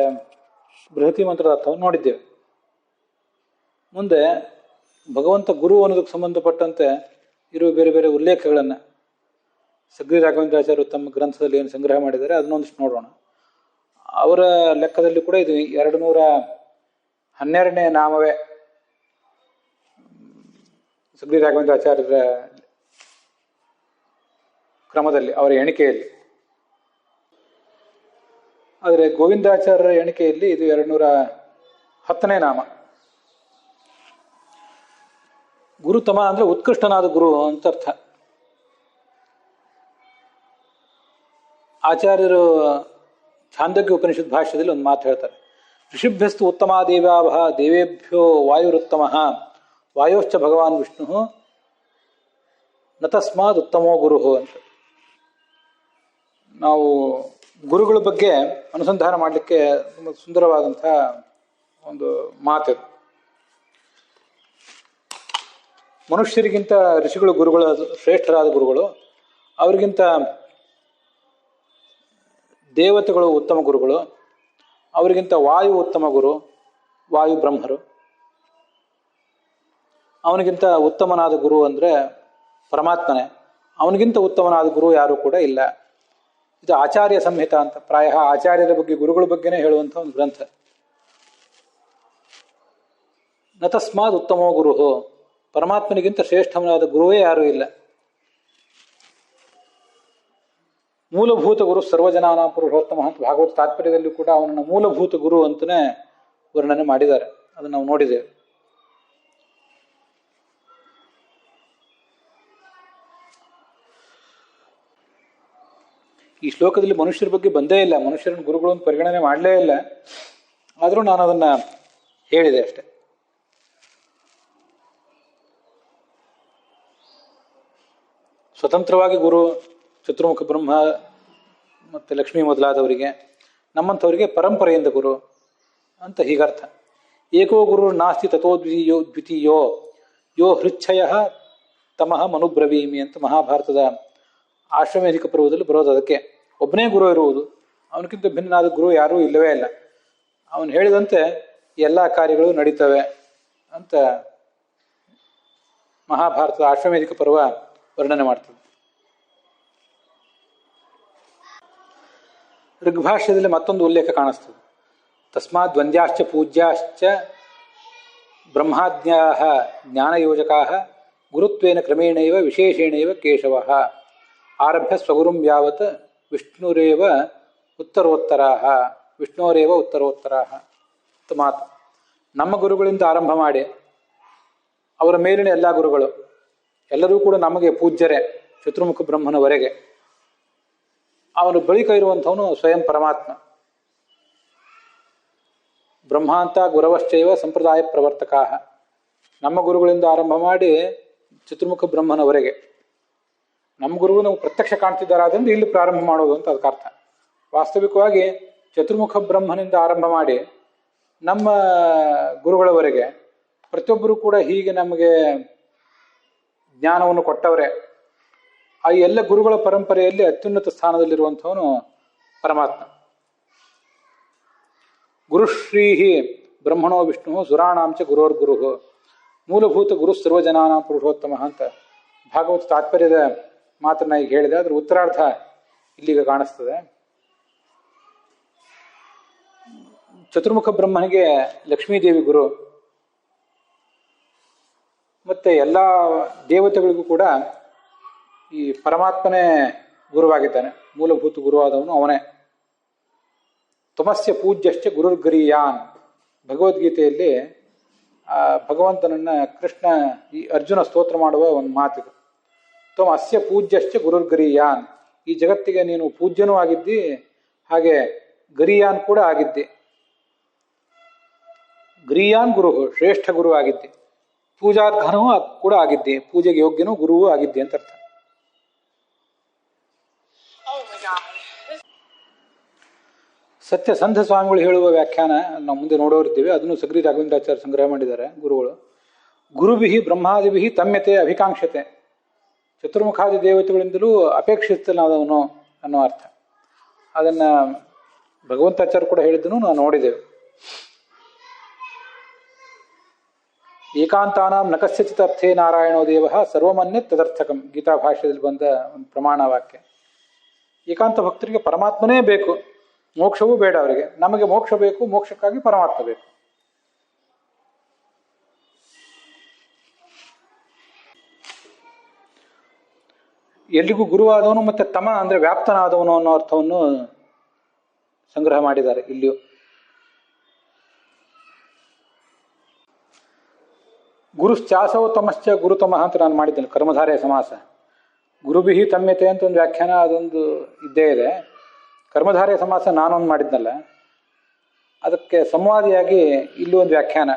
ಬೃಹತಿ ಮಂತ್ರದ ಅರ್ಥವನ್ನು ನೋಡಿದ್ದೇವೆ. ಮುಂದೆ ಭಗವಂತ ಗುರು ಅನ್ನೋದಕ್ಕೆ ಸಂಬಂಧಪಟ್ಟಂತೆ ಇರುವ ಬೇರೆ ಬೇರೆ ಉಲ್ಲೇಖಗಳನ್ನು ಸಗ್ರಿ ರಾಘವೇಂದ್ರಾಚಾರ್ಯರು ತಮ್ಮ ಗ್ರಂಥದಲ್ಲಿ ಏನು ಸಂಗ್ರಹ ಮಾಡಿದ್ದಾರೆ ಅದನ್ನೊಂದಿಷ್ಟು ನೋಡೋಣ. ಅವರ ಲೆಕ್ಕದಲ್ಲಿ ಕೂಡ ಇದು 212ನೇ ನಾಮವೇ ಸಗ್ರಿ ರಾಘವೇಂದ್ರಾಚಾರ್ಯರ ಕ್ರಮದಲ್ಲಿ, ಅವರ ಎಣಿಕೆಯಲ್ಲಿ. ಆದರೆ ಗೋವಿಂದಾಚಾರ್ಯರ ಎಣಿಕೆಯಲ್ಲಿ ಇದು 210ನೇ ನಾಮ. ಗುರುತಮ ಅಂದರೆ ಉತ್ಕೃಷ್ಟನಾದ ಗುರು ಅಂತ ಅರ್ಥ. ಆಚಾರ್ಯರು ಛಾಂದೋಗ್ಯ ಉಪನಿಷತ್ ಭಾಷ್ಯದಲ್ಲಿ ಒಂದು ಮಾತು ಹೇಳ್ತಾರೆ, ಋಷಿಭ್ಯಸ್ತು ಉತ್ತಮ ದೇವಾಭ ದೇವೇಭ್ಯೋ ವಾಯುರುತ್ತಮ ವಾಯೋಶ್ಚ ಭಗವಾನ್ ವಿಷ್ಣು ನ ತಸ್ಮಾದ್ ಉತ್ತಮೋ ಗುರು ಅಂತ. ನಾವು ಗುರುಗಳ ಬಗ್ಗೆ ಅನುಸಂಧಾನ ಮಾಡಲಿಕ್ಕೆ ತುಂಬ ಸುಂದರವಾದಂಥ ಒಂದು ಮಾತಿದು. ಮನುಷ್ಯರಿಗಿಂತ ಋಷಿಗಳು ಗುರುಗಳು ಶ್ರೇಷ್ಠರಾದ ಗುರುಗಳು, ಅವರಿಗಿಂತ ದೇವತೆಗಳು ಉತ್ತಮ ಗುರುಗಳು, ಅವರಿಗಿಂತ ವಾಯು ಉತ್ತಮ ಗುರು, ವಾಯು ಬ್ರಹ್ಮರು. ಅವನಿಗಿಂತ ಉತ್ತಮನಾದ ಗುರು ಅಂದರೆ ಪರಮಾತ್ಮನೇ, ಅವನಿಗಿಂತ ಉತ್ತಮನಾದ ಗುರು ಯಾರೂ ಕೂಡ ಇಲ್ಲ. ಇದು ಆಚಾರ್ಯ ಸಂಹಿತ ಅಂತ, ಪ್ರಾಯ ಆಚಾರ್ಯರ ಬಗ್ಗೆ ಗುರುಗಳ ಬಗ್ಗೆನೇ ಹೇಳುವಂಥ ಒಂದು ಗ್ರಂಥ. ನ ತಸ್ಮಾದ್ ಉತ್ತಮೋ ಗುರು, ಪರಮಾತ್ಮನಿಗಿಂತ ಶ್ರೇಷ್ಠನಾದ ಗುರುವೇ ಯಾರೂ ಇಲ್ಲ. ಮೂಲಭೂತ ಗುರು ಸರ್ವಜನಾನ ಪುರುಷೋತ್ತಮ ಅಂತ ಭಾಗವತ ತಾತ್ಪರ್ಯದಲ್ಲಿ ಕೂಡ ಅವನನ್ನು ಮೂಲಭೂತ ಗುರು ಅಂತಲೇ ವರ್ಣನೆ ಮಾಡಿದ್ದಾರೆ. ಅದನ್ನು ನಾವು ನೋಡಿದ್ದೇವೆ. ಈ ಶ್ಲೋಕದಲ್ಲಿ ಮನುಷ್ಯರ ಬಗ್ಗೆ ಬಂದೇ ಇಲ್ಲ, ಮನುಷ್ಯರನ್ನು ಗುರುಗಳನ್ನು ಪರಿಗಣನೆ ಮಾಡಲೇ ಇಲ್ಲ. ಆದರೂ ನಾನು ಅದನ್ನು ಹೇಳಿದೆ ಅಷ್ಟೆ. ಸ್ವತಂತ್ರವಾಗಿ ಗುರು ಚತುರ್ಮುಖ ಬ್ರಹ್ಮ ಮತ್ತು ಲಕ್ಷ್ಮೀ ಮೊದಲಾದವರಿಗೆ, ನಮ್ಮಂಥವರಿಗೆ ಪರಂಪರೆಯಿಂದ ಗುರು ಅಂತ ಹೀಗರ್ಥ. ಏಕೋ ಗುರು ನಾಸ್ತಿ ತಥೋ ದ್ವಿತೀಯೋ ಯೋ ಹೃಚ್ಛಯ ತಮಃ ಮನುಬ್ರವೀಮಿ ಅಂತ ಮಹಾಭಾರತದ ಆಶ್ವಮೇಧಿಕ ಪರ್ವದಲ್ಲಿ ಬರೋದು. ಅದಕ್ಕೆ ಒಬ್ಬನೇ ಗುರು ಇರುವುದು, ಅವನಕ್ಕಿಂತ ಭಿನ್ನನಾದ ಗುರು ಯಾರೂ ಇಲ್ಲವೇ ಇಲ್ಲ. ಅವನು ಹೇಳಿದಂತೆ ಎಲ್ಲ ಕಾರ್ಯಗಳು ನಡೀತವೆ ಅಂತ ಮಹಾಭಾರತದ ಆಶ್ವಮೇಧಿಕ ಪರ್ವ ವರ್ಣನೆ ಮಾಡ್ತದೆ. ಋಗ್ಭಾಷ್ಯದಲ್ಲಿ ಮತ್ತೊಂದು ಉಲ್ಲೇಖ ಕಾಣಿಸ್ತದೆ. ತಸ್ಮಾತ್ ದ್ವಂದ್ಯಾಶ್ಚ ಪೂಜ್ಯಾಶ್ಚ ಬ್ರಹ್ಮಾಜ್ಞಾ ಜ್ಞಾನಯೋಜಕಾ ಗುರುತ್ವೇನ ಕ್ರಮೇಣೈವ ವಿಶೇಷೇಣೈವ ಕೇಶವಃ ಆರಭ್ಯ ಸ್ವಗುರುಂ ಯಾವತ್ ವಿಷ್ಣುರೇವ ಉತ್ತರೋತ್ತರಾಃ ಅಂತ ಮಾತು. ನಮ್ಮ ಗುರುಗಳಿಂದ ಆರಂಭ ಮಾಡಿ ಅವರ ಮೇಲಿನ ಎಲ್ಲ ಗುರುಗಳು ಎಲ್ಲರೂ ಕೂಡ ನಮಗೆ ಪೂಜ್ಯರೇ, ಚತುರ್ಮುಖ ಬ್ರಹ್ಮನವರೆಗೆ. ಅವನು ಬಳಿಕ ಇರುವಂಥವನು ಸ್ವಯಂ ಪರಮಾತ್ಮ. ಬ್ರಹ್ಮಾಂತ ಗುರವಶ್ಚೈವ ಸಂಪ್ರದಾಯ ಪ್ರವರ್ತಕಾ. ನಮ್ಮ ಗುರುಗಳಿಂದ ಆರಂಭ ಮಾಡಿ ಚತುರ್ಮುಖ ಬ್ರಹ್ಮನವರೆಗೆ ನಮ್ಮ ಗುರುಗಳು ನಾವು ಪ್ರತ್ಯಕ್ಷ ಕಾಣ್ತಿದ್ದಾರಾದ್ರಿಂದ ಇಲ್ಲಿ ಪ್ರಾರಂಭ ಮಾಡೋದು ಅಂತ ಅದಕ್ಕೆ ಅರ್ಥ. ವಾಸ್ತವಿಕವಾಗಿ ಚತುರ್ಮುಖ ಬ್ರಹ್ಮನಿಂದ ಆರಂಭ ಮಾಡಿ ನಮ್ಮ ಗುರುಗಳವರೆಗೆ ಪ್ರತಿಯೊಬ್ಬರು ಕೂಡ ಹೀಗೆ ನಮಗೆ ಜ್ಞಾನವನ್ನು ಕೊಟ್ಟವರೇ. ಆ ಎಲ್ಲ ಗುರುಗಳ ಪರಂಪರೆಯಲ್ಲಿ ಅತ್ಯುನ್ನತ ಸ್ಥಾನದಲ್ಲಿರುವಂಥವನು ಪರಮಾತ್ಮ. ಗುರುಶ್ರೀಹಿ ಬ್ರಹ್ಮಣೋ ವಿಷ್ಣು ಸುರಾಣಾಂಚ ಗುರೋರ್ಗುರು ಮೂಲಭೂತ ಗುರು ಸರ್ವಜನಾನಾಂ ಪುರುಷೋತ್ತಮ ಅಂತ ಭಾಗವತ ತಾತ್ಪರ್ಯದ ಮಾತನ್ನ ಈಗ ಹೇಳಿದೆ. ಅದ್ರ ಉತ್ತರಾರ್ಥ ಇಲ್ಲಿಗ ಕಾಣಿಸ್ತದೆ. ಚತುರ್ಮುಖ ಬ್ರಹ್ಮನಿಗೆ ಲಕ್ಷ್ಮೀದೇವಿ ಗುರು, ಮತ್ತೆ ಎಲ್ಲ ದೇವತೆಗಳಿಗೂ ಕೂಡ ಈ ಪರಮಾತ್ಮನೇ ಗುರುವಾಗಿದ್ದಾನೆ. ಮೂಲಭೂತ ಗುರುವಾದವನು ಅವನೇ. ತಮಸ್ಯ ಪೂಜ್ಯಶ್ಚ ಗುರುರ್ಗರೀಯಾನ್. ಭಗವದ್ಗೀತೆಯಲ್ಲಿ ಆ ಭಗವಂತನನ್ನ ಕೃಷ್ಣ ಈ ಅರ್ಜುನ ಸ್ತೋತ್ರ ಮಾಡುವ ಒಂದು ಮಾತಿದು. ತ್ವಂ ಅಸ್ಯ ಪೂಜ್ಯಶ್ಚ ಗುರುರ್ಗರೀಯಾನ್. ಈ ಜಗತ್ತಿಗೆ ನೀನು ಪೂಜ್ಯನೂ ಆಗಿದ್ದಿ, ಹಾಗೆ ಗರೀಯಾನ್ ಕೂಡ ಆಗಿದ್ದಿ. ಗರೀಯಾನ್ ಗುರು, ಶ್ರೇಷ್ಠ ಗುರು ಆಗಿದ್ದಿ. ಪೂಜಾರ್ಹನೂ ಕೂಡ ಆಗಿದ್ದಿ, ಪೂಜೆಗೆ ಯೋಗ್ಯನೂ ಗುರುವೂ ಆಗಿದ್ದಿ ಅಂತ ಅರ್ಥ. ಸತ್ಯಸಂಧ ಸ್ವಾಮಿಗಳು ಹೇಳುವ ವ್ಯಾಖ್ಯಾನ ನಾವು ಮುಂದೆ ನೋಡೋರಿದ್ದೇವೆ. ಅದನ್ನು ಸಗ್ರಿ ರಾಘವೇಂದ್ರಾಚಾರ್ಯ ಸಂಗ್ರಹ ಮಾಡಿದ್ದಾರೆ ಗುರುಗಳು. ಗುರುಭಿಹಿ ಬ್ರಹ್ಮಾದಿಭಿಹಿ ತಮ್ಯತೆ ಅಭಿಕಾಂಕ್ಷತೆ. ಚತುರ್ಮುಖಾದಿ ದೇವತೆಗಳಿಂದಲೂ ಅಪೇಕ್ಷಿತನಾದವನು ಅನ್ನೋ ಅರ್ಥ. ಅದನ್ನ ಭಗವಂತಾಚಾರ್ಯ ಕೂಡ ಹೇಳಿದ್ದನ್ನು ನಾವು ನೋಡಿದ್ದೇವೆ. ಏಕಾಂತಾನಾಂ ನ ಕಸ್ಯಚಿತ್ ಅರ್ಥೇ ನಾರಾಯಣೋ ದೇವ ಸರ್ವಮನ್ಯ ತದರ್ಥಕಂ. ಗೀತಾ ಭಾಷ್ಯದಲ್ಲಿ ಬಂದ ಒಂದು ಪ್ರಮಾಣ ವಾಕ್ಯ. ಏಕಾಂತ ಭಕ್ತರಿಗೆ ಪರಮಾತ್ಮನೇ ಬೇಕು, ಮೋಕ್ಷವೂ ಬೇಡ ಅವರಿಗೆ. ನಮಗೆ ಮೋಕ್ಷ ಬೇಕು, ಮೋಕ್ಷಕ್ಕಾಗಿ ಪರಮಾತ್ಮ ಬೇಕು. ಎಲ್ಲಿಗೂ ಗುರುವಾದವನು ಮತ್ತೆ ತಮ ಅಂದ್ರೆ ವ್ಯಾಪ್ತನಾದವನು ಅನ್ನೋ ಅರ್ಥವನ್ನು ಸಂಗ್ರಹ ಮಾಡಿದ್ದಾರೆ ಇಲ್ಲಿಯೂ. ಗುರುಶ್ಚಾಸವ ತಮಶ್ಚ ಗುರುತಮಃ ಅಂತ ನಾನು ಮಾಡಿದ್ದೇನೆ, ಕರ್ಮಧಾರಯ ಸಮಾಸ. ಗುರುಬಿಹಿ ತಮ್ಯತೆ ಅಂತ ಒಂದು ವ್ಯಾಖ್ಯಾನ ಅದೊಂದು ಇದ್ದೇ ಇದೆ. ಕರ್ಮಧಾರಯ ಸಮಾಸ ನಾನೊಂದು ಮಾಡಿದ್ನಲ್ಲ, ಅದಕ್ಕೆ ಸಂವಾದಿಯಾಗಿ ಇಲ್ಲಿ ಒಂದು ವ್ಯಾಖ್ಯಾನ.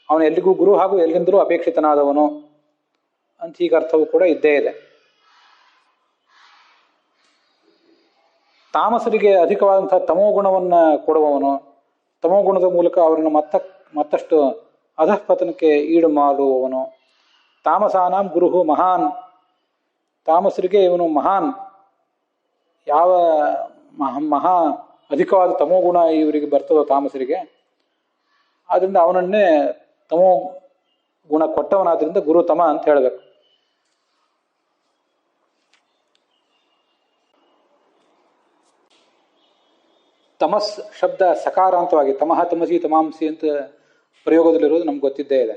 ಅವನು ಎಲ್ಲಿಗೂ ಗುರು ಹಾಗೂ ಎಲ್ಲಿಂದಲೂ ಅಪೇಕ್ಷಿತನಾದವನು ಅಂತ ಹೀಗೆ ಅರ್ಥವೂ ಕೂಡ ಇದ್ದೇ ಇದೆ. ತಾಮಸರಿಗೆ ಅಧಿಕವಾದಂತಹ ತಮೋಗುಣವನ್ನ ಕೊಡುವವನು, ತಮೋಗುಣದ ಮೂಲಕ ಅವರನ್ನು ಮತ್ತಷ್ಟು ಅಧಃಪತನಕ್ಕೆ ಈಡು ಮಾಡುವವನು. ತಾಮಸಾನಾಂ ಗುರುಹು ಮಹಾನ್. ತಾಮಸರಿಗೆ ಇವನು ಮಹಾನ್. ಯಾವ ಮಹಾ ಅಧಿಕವಾದ ತಮೋಗುಣ ಇವರಿಗೆ ಬರ್ತದೋ ತಾಮಸರಿಗೆ, ಆದ್ರಿಂದ ಅವನನ್ನೇ ತಮೋ ಗುಣ ಕೊಟ್ಟವನಾದ್ರಿಂದ ಗುರುತಮ ಅಂತ ಹೇಳಬೇಕು. ತಮಸ್ ಶಬ್ದ ಸಕಾರಾಂತವಾಗಿ ತಮಃ ತಮಸಿ ತಮಾಂಸಿ ಅಂತ ಪ್ರಯೋಗದಲ್ಲಿರೋದು ನಮ್ಗೆ ಗೊತ್ತಿದ್ದೇ ಇದೆ.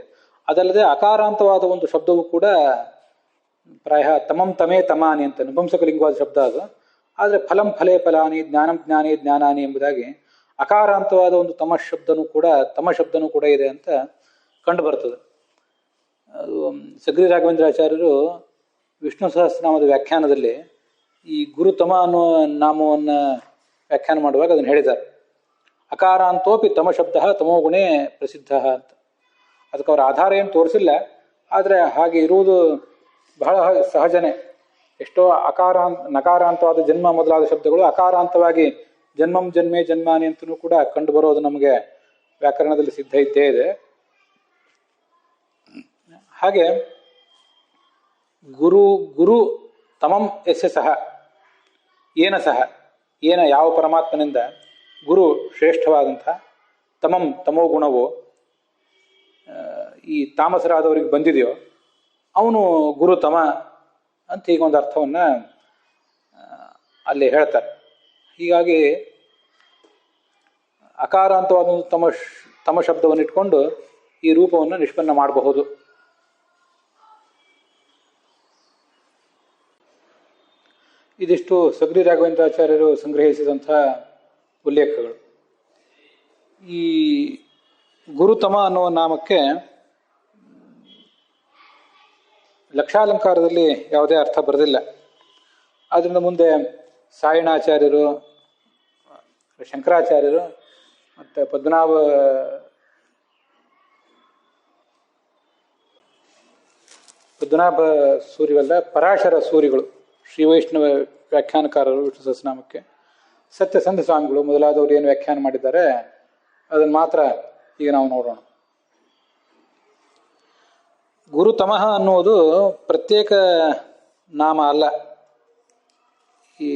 ಅದಲ್ಲದೆ ಅಕಾರಾಂತವಾದ ಒಂದು ಶಬ್ದವು ಕೂಡ ಪ್ರಾಯ ತಮಂ ತಮೇ ತಮಾನಿ ಅಂತ ನಪುಂಸಕಲಿಂಗವಾದ ಶಬ್ದ ಅದು. ಆದರೆ ಫಲಂ ಫಲೇ ಫಲಾನಿ, ಜ್ಞಾನಂ ಜ್ಞಾನೇ ಜ್ಞಾನಾನಿ ಎಂಬುದಾಗಿ ಅಕಾರಾಂತವಾದ ಒಂದು ತಮ ಶಬ್ದನೂ ಕೂಡ ಇದೆ ಅಂತ ಕಂಡು ಬರ್ತದೆ. ಅದು ಸಗ್ರಿ ರಾಘವೇಂದ್ರಾಚಾರ್ಯರು ವಿಷ್ಣು ಸಹಸ್ರನಾಮದ ವ್ಯಾಖ್ಯಾನದಲ್ಲಿ ಈ ಗುರುತಮ ಅನ್ನುವ ನಾಮವನ್ನು ವ್ಯಾಖ್ಯಾನ ಮಾಡುವಾಗ ಅದನ್ನು ಹೇಳಿದ್ದಾರೆ. ಅಕಾರಾಂತೋಪಿ ತಮ ಶಬ್ದ ತಮೋಗುಣೇ ಪ್ರಸಿದ್ಧ ಅಂತ. ಅದಕ್ಕೆ ಅವರ ಆಧಾರ ಏನು ತೋರಿಸಿಲ್ಲ, ಆದರೆ ಹಾಗೆ ಇರುವುದು ಬಹಳ ಸಹಜನೇ. ಎಷ್ಟೋ ನಕಾರಾಂತವಾದ ಜನ್ಮ ಮೊದಲಾದ ಶಬ್ದಗಳು ಅಕಾರಾಂತವಾಗಿ ಜನ್ಮಂ ಜನ್ಮೇ ಜನ್ಮಾನಿ ಅಂತಲೂ ಕೂಡ ಕಂಡು ಬರೋದು ನಮಗೆ ವ್ಯಾಕರಣದಲ್ಲಿ ಸಿದ್ಧ ಇದ್ದೇ ಇದೆ. ಹಾಗೆ ಗುರು ತಮಂ ಯಸ್ಯ ಸಹ ಏನ ಸಹ, ಏನ ಯಾವ ಪರಮಾತ್ಮನಿಂದ ಗುರು ಶ್ರೇಷ್ಠವಾದಂಥ ತಮೋ ಗುಣವು ಈ ತಾಮಸರಾದವರಿಗೆ ಬಂದಿದೆಯೋ ಅವನು ಗುರುತಮ ಅಂತ ಈಗ ಒಂದು ಅರ್ಥವನ್ನ ಅಲ್ಲಿ ಹೇಳ್ತಾರೆ. ಹೀಗಾಗಿ ಅಕಾರಾಂತವಾದ ತಮ ಶಬ್ದವನ್ನು ಇಟ್ಕೊಂಡು ಈ ರೂಪವನ್ನು ನಿಷ್ಪನ್ನ ಮಾಡಬಹುದು. ಇದಿಷ್ಟು ಸಗ್ರಿ ರಾಘವೇಂದ್ರಾಚಾರ್ಯರು ಸಂಗ್ರಹಿಸಿದಂಥ ಉಲ್ಲೇಖಗಳು. ಈ ಗುರುತಮ ಅನ್ನುವ ನಾಮಕ್ಕೆ ಲಕ್ಷಾಲಂಕಾರದಲ್ಲಿ ಯಾವುದೇ ಅರ್ಥ ಬರೆದಿಲ್ಲ. ಆದ್ದರಿಂದ ಮುಂದೆ ಸಾಯಣಾಚಾರ್ಯರು, ಶಂಕರಾಚಾರ್ಯರು ಮತ್ತು ಪದ್ಮನಾಭ ಸೂರಿವಲ್ಲ, ಪರಾಶರ ಸೂರಿಗಳು, ಶ್ರೀ ವೈಷ್ಣವ ವ್ಯಾಖ್ಯಾನಕಾರರು ವಿಷ್ಣು ಸಹಸ್ರನಾಮಕ್ಕೆ, ಸತ್ಯಸಂಧ ಸ್ವಾಮಿಗಳು ಮೊದಲಾದವರು ಏನು ವ್ಯಾಖ್ಯಾನ ಮಾಡಿದ್ದಾರೆ ಅದನ್ನು ಮಾತ್ರ ಈಗ ನಾವು ನೋಡೋಣ. ಗುರುತಮಃ ಅನ್ನುವುದು ಪ್ರತ್ಯೇಕ ನಾಮ ಅಲ್ಲ. ಈ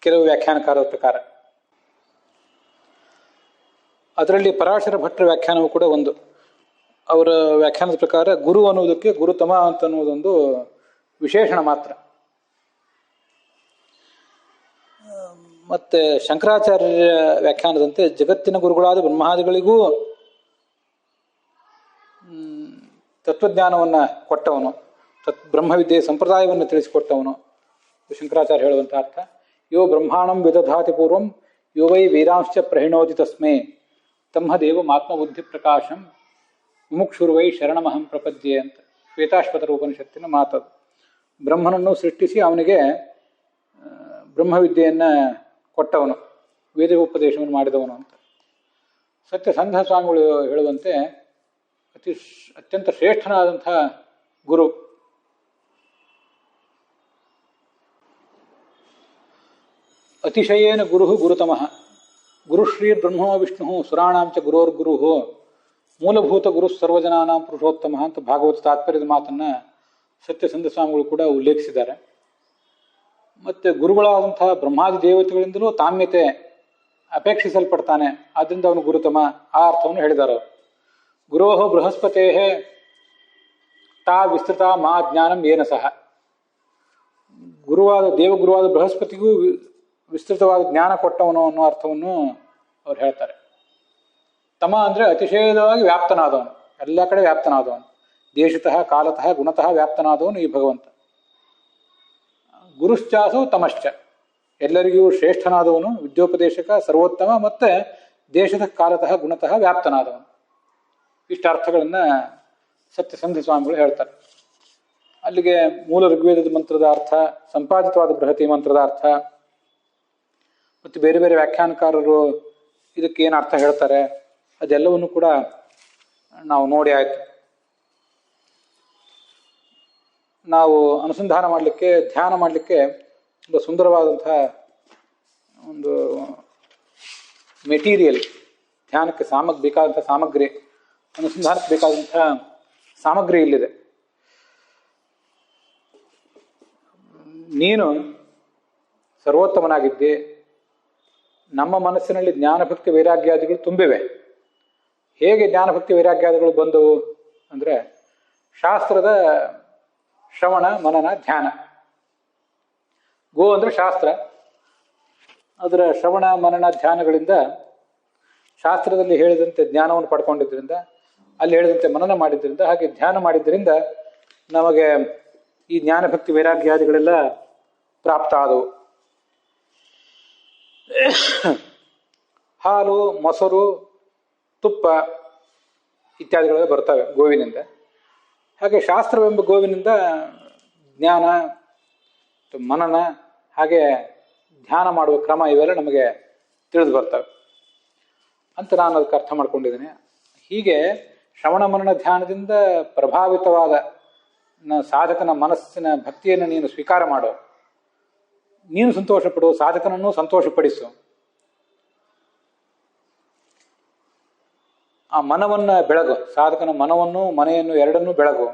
ಕೆಲವು ವ್ಯಾಖ್ಯಾನಕಾರರ ಪ್ರಕಾರ ಅದರಲ್ಲಿ ಪರಾಶರ ಭಟ್ರ ವ್ಯಾಖ್ಯಾನವೂ ಕೂಡ ಒಂದು. ಅವರ ವ್ಯಾಖ್ಯಾನದ ಪ್ರಕಾರ ಗುರು ಅನ್ನುವುದಕ್ಕೆ ಗುರುತಮ ಅಂತ ಅನ್ನುವುದೊಂದು ವಿಶೇಷಣ ಮಾತ್ರ. ಮತ್ತೆ ಶಂಕರಾಚಾರ್ಯ ವ್ಯಾಖ್ಯಾನದಂತೆ ಜಗತ್ತಿನ ಗುರುಗಳಾದ ಬ್ರಹ್ಮಾದಿಗಳಿಗೂ ತತ್ವಜ್ಞಾನವನ್ನು ಕೊಟ್ಟವನು, ಬ್ರಹ್ಮವಿದ್ಯೆ ಸಂಪ್ರದಾಯವನ್ನು ತಿಳಿಸಿಕೊಟ್ಟವನು ಶಂಕರಾಚಾರ್ಯ ಹೇಳುವಂಥ ಅರ್ಥ. ಯೋ ಬ್ರಹ್ಮಾಣಂ ವಿದಧಾತಿ ಪೂರ್ವಂ ಯೋ ವೈ ವೇದಾಂಶ್ಚ ಪ್ರಹಿಣೋದಿ ತಸ್ಮೇ ತಮ್ಮ ದೇವಮಾತ್ಮಬುದ್ಧಿ ಪ್ರಕಾಶಂ ಮುಮುಕ್ಷುರ್ವೈ ಶರಣಮಹಂ ಪ್ರಪದ್ಯೆ ಅಂತ ಶ್ವೇತಾಶ್ವತರ ಉಪನಿಷತ್ತಿನ ಮಾತದು. ಬ್ರಹ್ಮನನ್ನು ಸೃಷ್ಟಿಸಿ ಅವನಿಗೆ ಬ್ರಹ್ಮವಿದ್ಯೆಯನ್ನು ಕೊಟ್ಟವನು, ವೇದ ಉಪದೇಶವನ್ನು ಮಾಡಿದವನು ಅಂತ. ಸತ್ಯಸಂಧ ಸ್ವಾಮಿಗಳು ಹೇಳುವಂತೆ ಅತ್ಯಂತ ಶ್ರೇಷ್ಠನಾದಂಥ ಗುರು. ಅತಿಶಯೇನ ಗುರು ಗುರುತಮಃ ಗುರುಶ್ರೀ ಬ್ರಹ್ಮ ವಿಷ್ಣು ಸುರಾಣಾಂಚ ಗುರೋರ್ಗುರು ಮೂಲಭೂತ ಗುರು ಸರ್ವಜನಾನಾಂ ಪುರುಷೋತ್ತಮ ಅಂತ ಭಾಗವತ ತಾತ್ಪರ್ಯದ ಮಾತನ್ನು ಸತ್ಯಸಂಧ ಸ್ವಾಮಿಗಳು ಕೂಡ ಉಲ್ಲೇಖಿಸಿದ್ದಾರೆ. ಮತ್ತು ಗುರುಗಳಾದಂತಹ ಬ್ರಹ್ಮಾದಿ ದೇವತೆಗಳಿಂದಲೂ ತಾಮ್ಯತೆ ಅಪೇಕ್ಷಿಸಲ್ಪಡ್ತಾನೆ, ಆದ್ದರಿಂದ ಅವನು ಗುರುತಮ, ಆ ಅರ್ಥವನ್ನು ಹೇಳಿದ್ದಾರೆ ಅವರು. ಗುರೋ ಬೃಹಸ್ಪತೇ ತಾ ವಿಸ್ತೃತ ಮಾ ಜ್ಞಾನಂ ಏನ ಸಹ. ದೇವಗುರುವಾದ ಬೃಹಸ್ಪತಿಗೂ ವಿಸ್ತೃತವಾದ ಜ್ಞಾನ ಕೊಟ್ಟವನು ಅನ್ನೋ ಅರ್ಥವನ್ನು ಅವ್ರು ಹೇಳ್ತಾರೆ. ತಮ ಅಂದರೆ ಅತಿಶಯವಾಗಿ ವ್ಯಾಪ್ತನಾದವನು, ಎಲ್ಲ ಕಡೆ ವ್ಯಾಪ್ತನಾದವನು, ದೇಶತಃ ಕಾಲತಃ ಗುಣತಃ ವ್ಯಾಪ್ತನಾದವನು ಈ ಭಗವಂತ. ಗುರುಶ್ಚಾಸು ತಮಶ್ಚ, ಎಲ್ಲರಿಗೂ ಶ್ರೇಷ್ಠನಾದವನು, ವಿದ್ಯೋಪದೇಶಕ, ಸರ್ವೋತ್ತಮ, ಮತ್ತು ದೇಶತಃ ಕಾಲತಃ ಗುಣತಃ ವ್ಯಾಪ್ತನಾದವನು. ಇಷ್ಟು ಅರ್ಥಗಳನ್ನು ಸತ್ಯಸಂಧ ಸ್ವಾಮಿಗಳು ಹೇಳ್ತಾರೆ. ಅಲ್ಲಿಗೆ ಮೂಲ ಋಗ್ವೇದದ ಮಂತ್ರದ ಅರ್ಥ, ಸಂಪಾದಿತವಾದ ಬೃಹತಿ ಮಂತ್ರದ ಅರ್ಥ, ಮತ್ತು ಬೇರೆ ಬೇರೆ ವ್ಯಾಖ್ಯಾನಕಾರರು ಇದಕ್ಕೆ ಏನು ಅರ್ಥ ಹೇಳ್ತಾರೆ ಅದೆಲ್ಲವನ್ನು ಕೂಡ ನಾವು ನೋಡಿ ಆಯಿತು. ನಾವು ಅನುಸಂಧಾನ ಮಾಡಲಿಕ್ಕೆ, ಧ್ಯಾನ ಮಾಡಲಿಕ್ಕೆ ತುಂಬ ಸುಂದರವಾದಂಥ ಒಂದು ಮೆಟೀರಿಯಲ್, ಧ್ಯಾನಕ್ಕೆ ಬೇಕಾದಂಥ ಸಾಮಗ್ರಿ, ಅನುಸಂಧಾನಕ್ಕೆ ಬೇಕಾದಂಥ ಸಾಮಗ್ರಿ ಇಲ್ಲಿದೆ. ನೀನು ಸರ್ವೋತ್ತಮನಾಗಿದ್ದೆ. ನಮ್ಮ ಮನಸ್ಸಿನಲ್ಲಿ ಜ್ಞಾನಭಕ್ತಿ ವೈರಾಗ್ಯಾದಿಗಳು ತುಂಬಿವೆ. ಹೇಗೆ ಜ್ಞಾನಭಕ್ತಿ ವೈರಾಗ್ಯಾದಿಗಳು ಬಂದವು ಅಂದರೆ ಶಾಸ್ತ್ರದ ಶ್ರವಣ ಮನನ ಧ್ಯಾನ. ಗೋ ಅಂದರೆ ಶಾಸ್ತ್ರ, ಅದರ ಶ್ರವಣ ಮನನ ಧ್ಯಾನಗಳಿಂದ ಶಾಸ್ತ್ರದಲ್ಲಿ ಹೇಳಿದಂತೆ ಜ್ಞಾನವನ್ನು ಪಡ್ಕೊಂಡಿದ್ದರಿಂದ, ಅಲ್ಲಿ ಹೇಳಿದಂತೆ ಮನನ ಮಾಡಿದ್ದರಿಂದ, ಹಾಗೆ ಧ್ಯಾನ ಮಾಡಿದ್ದರಿಂದ ನಮಗೆ ಈ ಜ್ಞಾನಭಕ್ತಿ ವೈರಾಗ್ಯಾದಿಗಳೆಲ್ಲ ಪ್ರಾಪ್ತ ಆದವು. ಹಾಲು, ಮೊಸರು, ತುಪ್ಪ ಇತ್ಯಾದಿಗಳೆಲ್ಲ ಬರ್ತವೆ ಗೋವಿನಿಂದ. ಹಾಗೆ ಶಾಸ್ತ್ರವೆಂಬ ಗೋವಿನಿಂದ ಜ್ಞಾನ, ಮನನ, ಹಾಗೆ ಧ್ಯಾನ ಮಾಡುವ ಕ್ರಮ ಇವೆಲ್ಲ ನಮಗೆ ತಿಳಿದು ಬರ್ತವೆ ಅಂತ ನಾನು ಅದಕ್ಕೆ ಅರ್ಥ ಮಾಡ್ಕೊಂಡಿದ್ದೀನಿ. ಹೀಗೆ ಶ್ರವಣ ಮನನ ಧ್ಯಾನದಿಂದ ಪ್ರಭಾವಿತವಾದ ಸಾಧಕನ ಮನಸ್ಸಿನ ಭಕ್ತಿಯನ್ನು ನೀನು ಸ್ವೀಕಾರ ಮಾಡು. ನೀನು ಸಂತೋಷಪಡು, ಸಾಧಕನನ್ನು ಸಂತೋಷಪಡಿಸು. ಆ ಮನವನ್ನು ಬೆಳಗು, ಸಾಧಕನ ಮನವನ್ನು ಮನೆಯನ್ನು ಎರಡನ್ನೂ ಬೆಳಗು.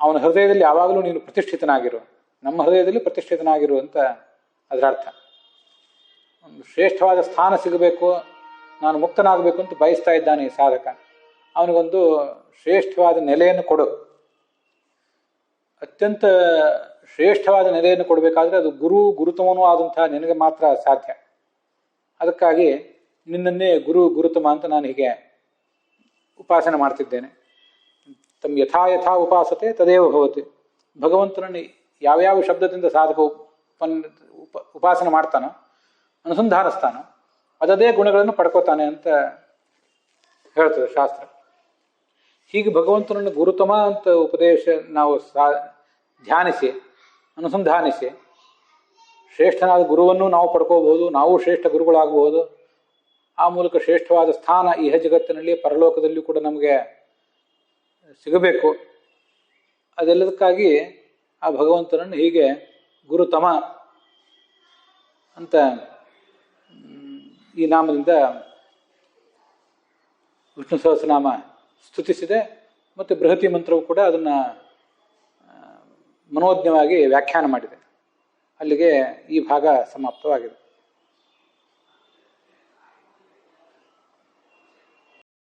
ಅವನ ಹೃದಯದಲ್ಲಿ ಯಾವಾಗಲೂ ನೀನು ಪ್ರತಿಷ್ಠಿತನಾಗಿರು, ನಮ್ಮ ಹೃದಯದಲ್ಲಿ ಪ್ರತಿಷ್ಠಿತನಾಗಿರು ಅಂತ ಅದರ ಅರ್ಥ. ಒಂದು ಶ್ರೇಷ್ಠವಾದ ಸ್ಥಾನ ಸಿಗಬೇಕು, ನಾನು ಮುಕ್ತನಾಗಬೇಕು ಅಂತ ಬಯಸ್ತಾ ಇದ್ದಾನೆ ಈ ಸಾಧಕ. ಅವನಿಗೊಂದು ಶ್ರೇಷ್ಠವಾದ ನೆಲೆಯನ್ನು ಕೊಡು. ಅತ್ಯಂತ ಶ್ರೇಷ್ಠವಾದ ನೆಲೆಯನ್ನು ಕೊಡಬೇಕಾದ್ರೆ ಅದು ಗುರುತಮನೂ ಆದಂತಹ ನಿನಗೆ ಮಾತ್ರ ಸಾಧ್ಯ. ಅದಕ್ಕಾಗಿ ನಿನ್ನನ್ನೇ ಗುರುತಮ ಅಂತ ನಾನು ಹೀಗೆ ಉಪಾಸನೆ ಮಾಡ್ತಿದ್ದೇನೆ. ತಮ್ಮ ಯಥಾ ಉಪಾಸತೆ ತದೇವ ಭವತಿ. ಭಗವಂತನನ್ನು ಯಾವ್ಯಾವ ಶಬ್ದದಿಂದ ಸಾಧಕ ಉಪಾಸನೆ ಮಾಡ್ತಾನೋ, ಅನುಸಂಧಾನಿಸ್ತಾನೋ, ಅದದೇ ಗುಣಗಳನ್ನು ಪಡ್ಕೋತಾನೆ ಅಂತ ಹೇಳ್ತದೆ ಶಾಸ್ತ್ರ. ಹೀಗೆ ಭಗವಂತನನ್ನು ಗುರುತಮ ಅಂತ ಉಪದೇಶ ನಾವು ಧ್ಯಾನಿಸಿ ಅನುಸಂಧಾನಿಸಿ ಶ್ರೇಷ್ಠನಾದ ಗುರುವನ್ನು ನಾವು ಪಡ್ಕೋಬಹುದು, ನಾವು ಶ್ರೇಷ್ಠ ಗುರುಗಳಾಗಬಹುದು. ಆ ಮೂಲಕ ಶ್ರೇಷ್ಠವಾದ ಸ್ಥಾನ ಇಹ ಜಗತ್ತಿನಲ್ಲಿ ಪರಲೋಕದಲ್ಲಿಯೂ ಕೂಡ ನಮಗೆ ಸಿಗಬೇಕು. ಅದೆಲ್ಲದಕ್ಕಾಗಿ ಆ ಭಗವಂತನನ್ನು ಹೀಗೆ ಗುರುತಮ ಅಂತ ಈ ನಾಮದಿಂದ ವಿಷ್ಣು ಸಹಸ್ರನಾಮ ಸ್ತುತಿಸಿದೆ. ಮತ್ತು ಬೃಹತಿ ಮಂತ್ರವು ಕೂಡ ಅದನ್ನು ಮನೋಜ್ಞವಾಗಿ ವ್ಯಾಖ್ಯಾನ ಮಾಡಿದೆ. ಅಲ್ಲಿಗೆ ಈ ಭಾಗ ಸಮಾಪ್ತವಾಗಿದೆ.